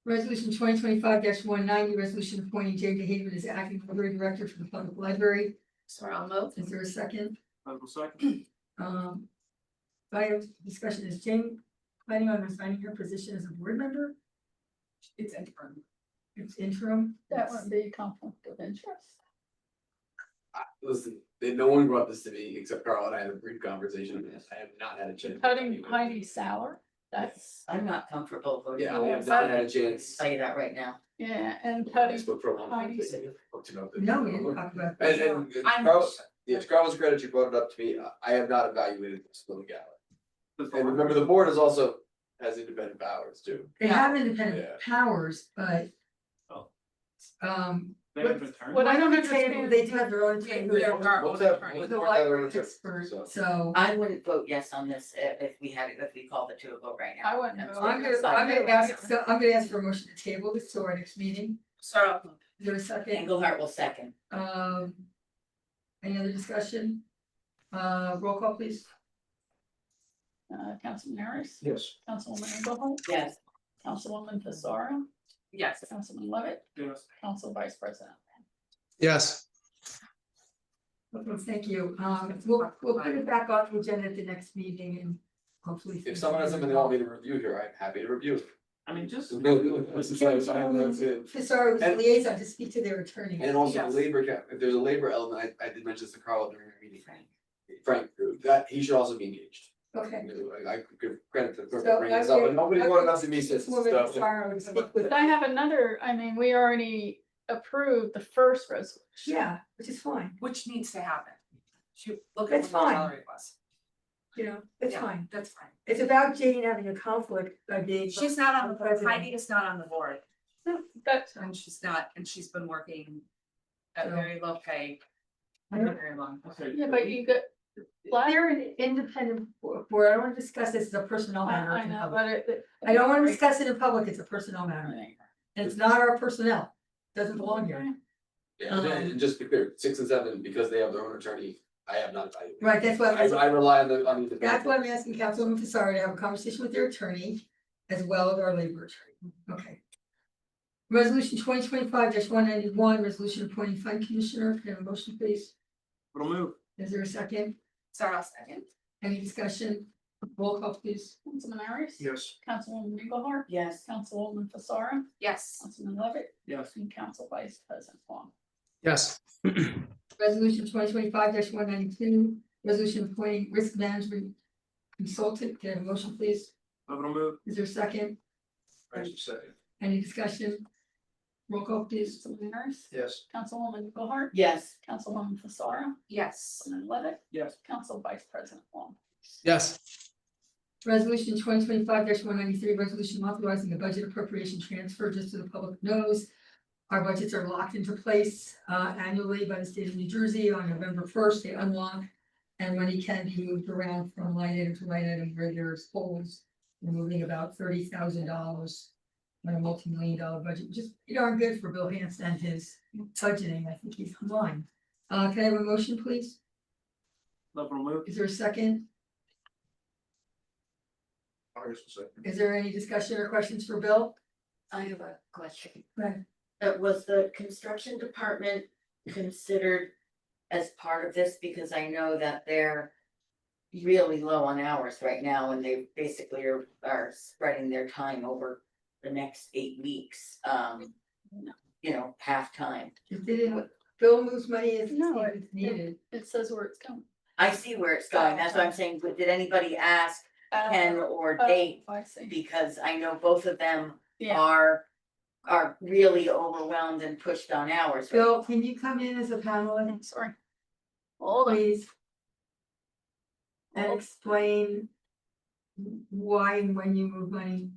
Resolution 2025-190, resolution appointing Jane DeHaven as acting library director for the public library.
Sarah move.
Is there a second?
Liberal second.
I have discussion, is Jane planning on resigning her position as a board member?
It's interim.
It's interim.
That would be conflict of interest.
Listen, no one brought this to me except Carl and I had a brief conversation. I have not had a chance.
Cutting Heidi's salary, that's,
I'm not comfortable voting.
Yeah, I have not had a chance.
Tell you that right now.
yeah, and
I
cutting,
spoke for a long time.
Heidi's-
No, we didn't talk about.
And
I'm-
Carl, yeah, to Carl's credit, she brought it up to me. I have not evaluated this for the gala. And remember, the board is also has independent powers too.
They have independent
Yeah.
powers, but.
Oh.
They
They have attorney.
What I don't
They
understand-
do have their own.
Yeah,
attorney.
they're our
What was
own
that?
attorney.
What
The
was that other
library
attorney?
expert,
So-
so.
I wouldn't vote yes on this if we called it to a vote right now.
I wouldn't
I'm
vote.
I'm gonna ask for a motion to table this to our next meeting.
Sarah move.
Is there a second?
Engelhardt will second.
Any other discussion? Roll call, please.
Councilman Harris,
Yes.
Councilwoman Engelhardt,
Yes.
Councilwoman Fasara,
Yes.
Councilman Levitt,
Yes.
Council Vice President.
Yes.
Okay, thank you. We'll put it back on the agenda at the next meeting and hopefully.
If someone has something they want me to review here, I'm happy to review.
I mean, just.
Fisar was
And-
liaison to speak to their attorney.
And also
Yes.
the labor cap, if there's a labor element, I did mention this to Carl during our meeting. Frank, that he should also be engaged.
Okay.
I could give credit to the clerk
So
for bringing this up, but nobody
I
brought it
would-
up to me since.
This woman,
so-
Fisar, would speak with.
But I have another, I mean, we already approved the first resolution.
Yeah, which is fine,
Which needs to happen. Shoot, look at
That's
what the
fine.
salary was.
you know, it's
Yeah,
fine.
That's fine.
It's about Jane having a conflict by being.
She's not on the board.
President.
Heidi is not on the board.
That's,
And she's not, and she's been working at
So-
very low pay.
I
For
don't-
very long.
Okay.
yeah, but you got.
They're an independent board. I don't want to discuss this as a personnel matter.
I
in
know,
public.
but it.
I don't want to discuss it in public. It's a personnel matter. And it's not our personnel. Doesn't belong here.
Yeah, and just to be clear, 6 and 7, because they have their own attorney, I have not evaluated.
Right, that's why.
I rely on the.
That's why I'm asking Councilwoman Fasari to have a conversation with their attorney as well as our labor attorney. Okay. Resolution 2025-191, resolution appointing fund commissioner. Can I have a motion, please?
Little move.
Is there a second?
Sarah second.
Any discussion? Roll call, please.
Councilman Harris,
Yes.
Councilwoman Engelhardt,
Yes.
Councilwoman Fasara,
Yes.
Councilman Levitt,
Yes.
and Council Vice President Long.
Yes.
Resolution 2025-192, resolution appointing risk management consultant. Can I have a motion, please?
Little move.
Is there a second?
I will second.
Any discussion? Roll call, please.
Councilman Harris,
Yes.
Councilwoman Engelhardt,
Yes,
Councilwoman Fasara,
Yes.
Councilman Levitt,
Yes.
Council Vice President Wong.
Yes.
Resolution 2025-193, resolution authorizing a budget appropriation transfer, just so the public knows. Our budgets are locked into place annually by the state of New Jersey on November 1st, they unlock. And money can be moved around from line item to line item where there's holes. We're moving about $30,000 on a multi-million-dollar budget, which is pretty darn good for Bill Hanson and his budgeting. I think he's online. Can I have a motion, please?
Level move.
Is there a second? Is there any discussion or questions for Bill?
I have a question.
Right.
Was the construction department considered as part of this? Because I know that they're really low on hours right now and they basically are spreading their time over the next 8 weeks. You know, half-time.
If they didn't, Bill moves money as
No,
it's needed.
It says where it's going.
I see where it's going. That's what I'm saying. But did anybody ask Ken or Dave?
I see.
Because I know both of them
Yeah.
are really overwhelmed and pushed on hours.
Bill, can you come in as a panelist,
Sorry. Hold on.
please? And explain why and when you move money.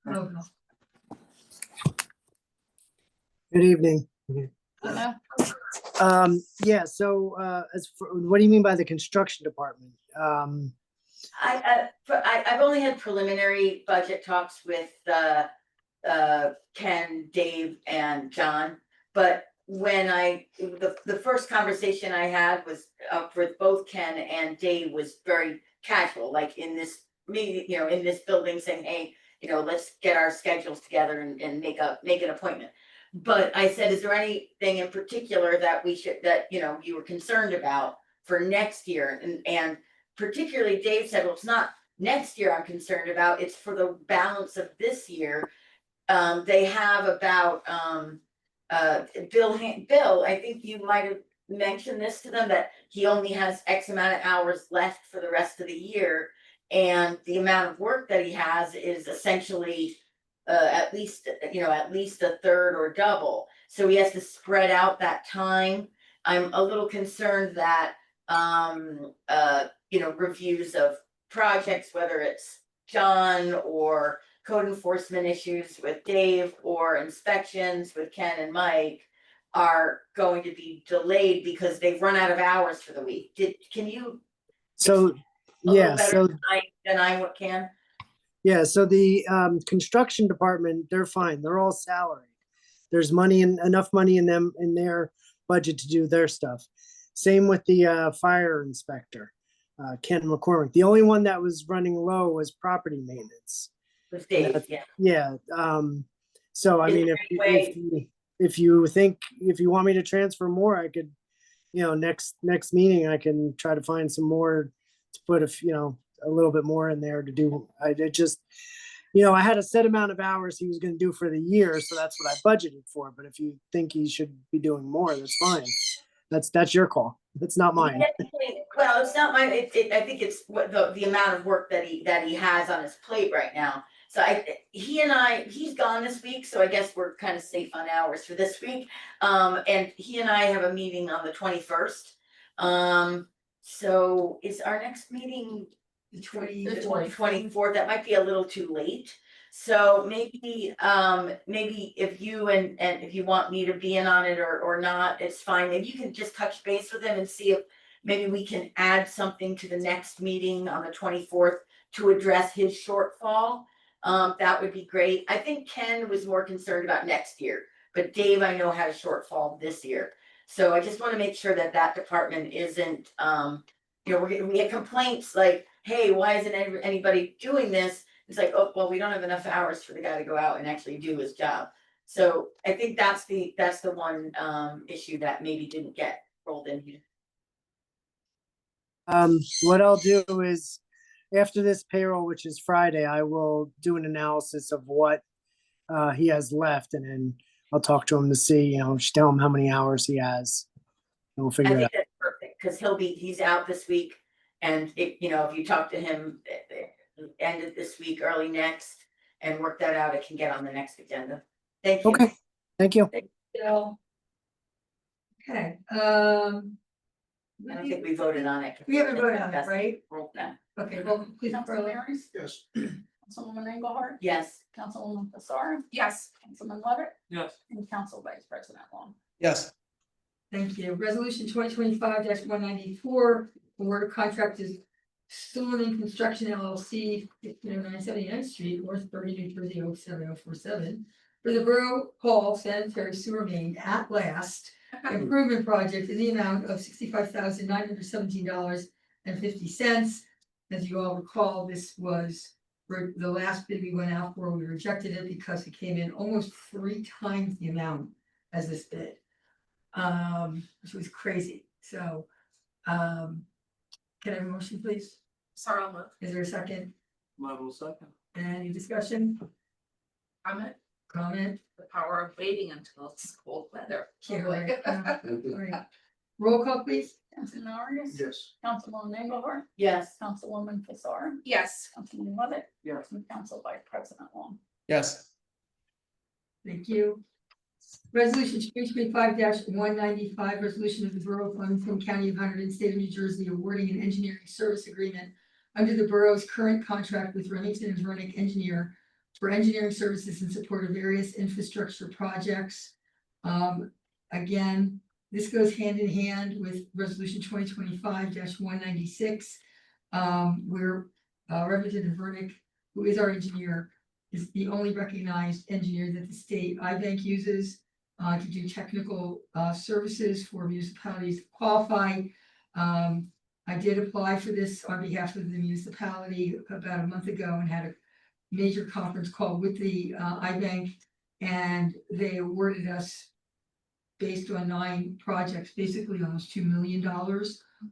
Oh, no.
Good evening.
Hello?
Yeah, so, what do you mean by the construction department?
I've only had preliminary budget talks with Ken, Dave and John. But when the first conversation I had was with both Ken and Dave was very casual, like in this meeting, you know, in this building saying, hey, you know, let's get our schedules together and make an appointment. But I said, is there anything in particular that you know, you were concerned about for next year? And particularly Dave said, well, it's not next year I'm concerned about, it's for the balance of this year. They have about, Bill, I think you might have mentioned this to them, that he only has X amount of hours left for the rest of the year. And the amount of work that he has is essentially at least a third or double. So he has to spread out that time. I'm a little concerned that, you know, reviews of projects, whether it's John or code enforcement issues with Dave or inspections with Ken and Mike, are going to be delayed because they've run out of hours for the week. Can you?
So,
a little
yeah,
better
so,
than I can?
yeah, so the, construction department, they're fine. They're all salaried. There's enough money in their budget to do their stuff. Same with the, fire inspector, Ken McCormick. The only one that was running low was property maintenance.
With Dave,
That's-
yeah.
Yeah, so I
Is
mean,
there
if you want me to transfer more, I could, you know, next meeting, I can try to find some more to put a little bit more in there to do. I did just, you know, I had a set amount of hours he was gonna do for the year, so that's what I budgeted for. But if you think he should be doing more, that's fine. That's your call. That's not mine.
Well, it's not mine. I think it's what the amount of work that he has on his plate right now. So he's gone this week, so I guess we're kind of safe on hours for this week. And he and I have a meeting on the 21st. So is our next meeting
The
the
24th.
24th? That might be a little too late. So maybe if you and if you want me to be in on it or not, it's fine. Maybe you can just touch base with him and see if maybe we can add something to the next meeting on the 24th to address his shortfall. That would be great. I think Ken was more concerned about next year, but Dave, I know, had a shortfall this year. So I just want to make sure that department isn't, you know, we get complaints like, hey, why isn't anybody doing this? It's like, oh, well, we don't have enough hours for the guy to go out and actually do his job. So I think that's the one issue that maybe didn't get rolled in here.
What I'll do is, after this payroll, which is Friday, I will do an analysis of what he has left, and then I'll talk to him to see, you know, just tell him how many hours he has. And we'll
I
figure it
think
out.
that's perfect, because he's out this week, and if you talk to him, end of this week, early next, and work that out, it can get on the next agenda. Thank you.
Okay, thank you.
Bill. Okay,
I don't think we voted on it.
we haven't voted on that, right?
No.
Okay, well, please,
Councilman
Carla.
Aries,
Yes.
Councilwoman Engelhardt,
Yes,
Councilwoman Fasar,
Yes,
Councilman Levitt,
Yes.
and Council Vice President Long.
Yes.
Thank you. Resolution 2025-194, award of contract is Sullivan Construction LLC, 1509 79th Street, North 30, New Jersey, 07047, for the Borough Hall Sanitary Sewer Main at last improvement project in the amount of $65,917.50. As you all recall, this was for the last bid we went out for. We rejected it because it came in almost 3 times the amount as this bid. Which was crazy. So, can I have a motion, please?
sorry, I'll move.
Is there a second?
Level second.
Any discussion,
Comment,
comment?
the power of waiting until it's cold weather.
Yeah, right. Right. Roll call, please.
Councilman Aries,
Yes.
Councilwoman Engelhardt,
yes,
Councilwoman Fasar,
Yes,
Councilman Levitt,
Yes.
and Council Vice President Long.
Yes.
Thank you. Resolution 2025-195, resolution of the Borough of Flemington, County of Hunterdon, State of New Jersey, awarding an engineering service agreement under the borough's current contract with Remington and Vernick Engineer for engineering services in support of various infrastructure projects. Again, this goes hand in hand with resolution 2025-196, where Remington and Vernick, who is our engineer, is the only recognized engineer that the state IBank uses to do technical services for municipalities that qualify. I did apply for this on behalf of the municipality about a month ago and had a major conference call with the IBank, and they awarded us, based on 9 projects, basically almost $2 million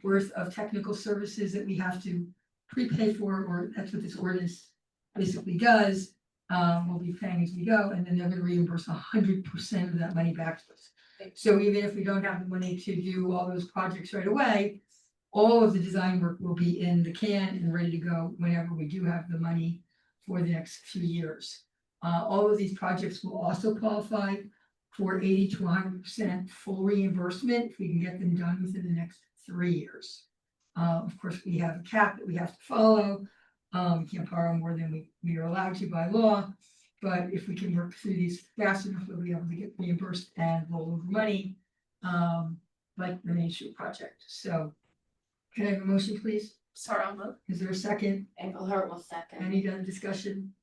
worth of technical services that we have to prepay for, or that's what this ordinance basically does. We'll be paying as we go, and then they're gonna reimburse 100% of that money back to us. So even if we don't have the money to do all those projects right away, all of the design work will be in the can and ready to go whenever we do have the money for the next few years. All of these projects will also qualify for 80 to 100% full reimbursement if we can get them done within the next 3 years. Of course, we have a cap that we have to follow. We can't borrow more than we are allowed to by law, but if we can work through these fast enough, we'll be able to get reimbursed and roll over money, like the Main Street project. So, can I have a motion, please?
sorry, I'll move.
Is there a second?
Engelhardt will second.
Any other discussion?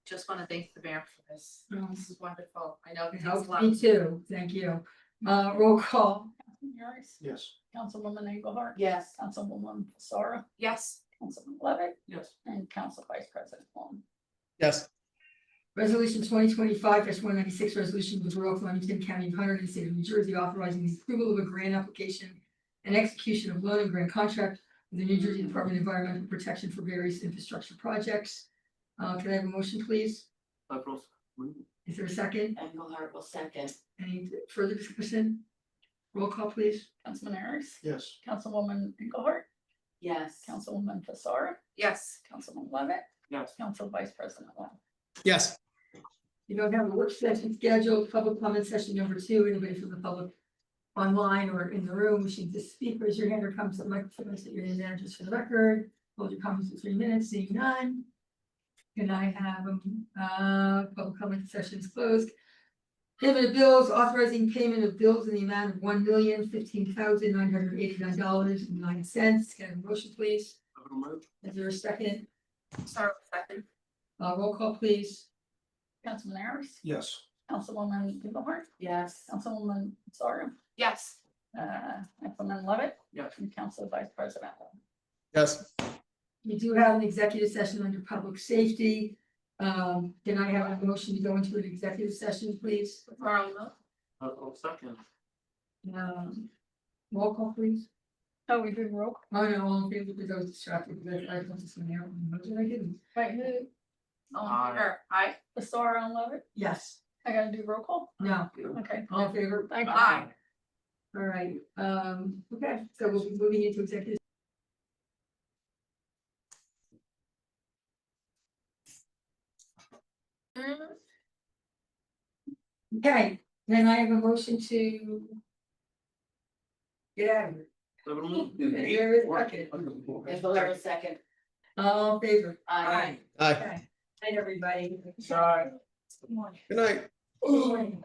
Just want to thank the mayor for this. This is wonderful. I know it
It
takes a
helps
lot.
me too. Thank you. Roll call.
Councilman Aries,
Yes.
Councilwoman Engelhardt,
Yes,
Councilwoman Fasar,
Yes,
Councilman Levitt,
Yes.
and Council Vice President Long.
Yes.
Resolution 2025-196, resolution of the Borough of Flemington, County of Hunterdon, State of New Jersey, authorizing the approval of a grant application and execution of loan and grant contract with the New Jersey Department of Environmental Protection for various infrastructure projects. Can I have a motion, please?
Level.
Is there a second?
Engelhardt will second.
Any further discussion? Roll call, please.
Councilman Aries,
Yes.
Councilwoman Engelhardt,
Yes,
Councilwoman Fasar,
yes,
Councilman Levitt,
Yes.
Council Vice President Long.
Yes.
You don't have a work session scheduled, public comment session number 2, anybody from the public online or in the room wishing to speak, raise your hand or come to the microphone, state your name and address for the record. Hold your comments for 3 minutes, seeing none. Can I have, public comment session is closed. Payment of bills, authorizing payment of bills in the amount of $1,015,989.09. Can I have a motion, please?
Level move.
Is there a second?
sorry, second.
Roll call, please.
Councilman Aries,
Yes.
Councilwoman Engelhardt,
yes,
Councilwoman Fasar,
Yes,
Councilman Levitt,
Yes.
and Council Vice President Long.
Yes.
We do have an executive session under public safety. Can I have a motion to go into an executive session, please?
sorry, I'll move.
Level second.
Roll call, please.
Oh, we did roll.
Oh, no, all in favor, because I was distracted, because I was just in there. What did I do?
Right, who,
All
Aye.
in favor, aye.
Fasar and Levitt,
Yes,
I gotta do roll call?
no,
Okay.
all in favor?
Thank you.
Aye.
All right, okay, so we'll be moving into executive Okay, then I have a motion to. Get out of here. There is a second.
There's a second.
All in favor?
Aye.
Aye.
Okay. Night, everybody.
Sorry.
Good morning.
Good night.
Good morning.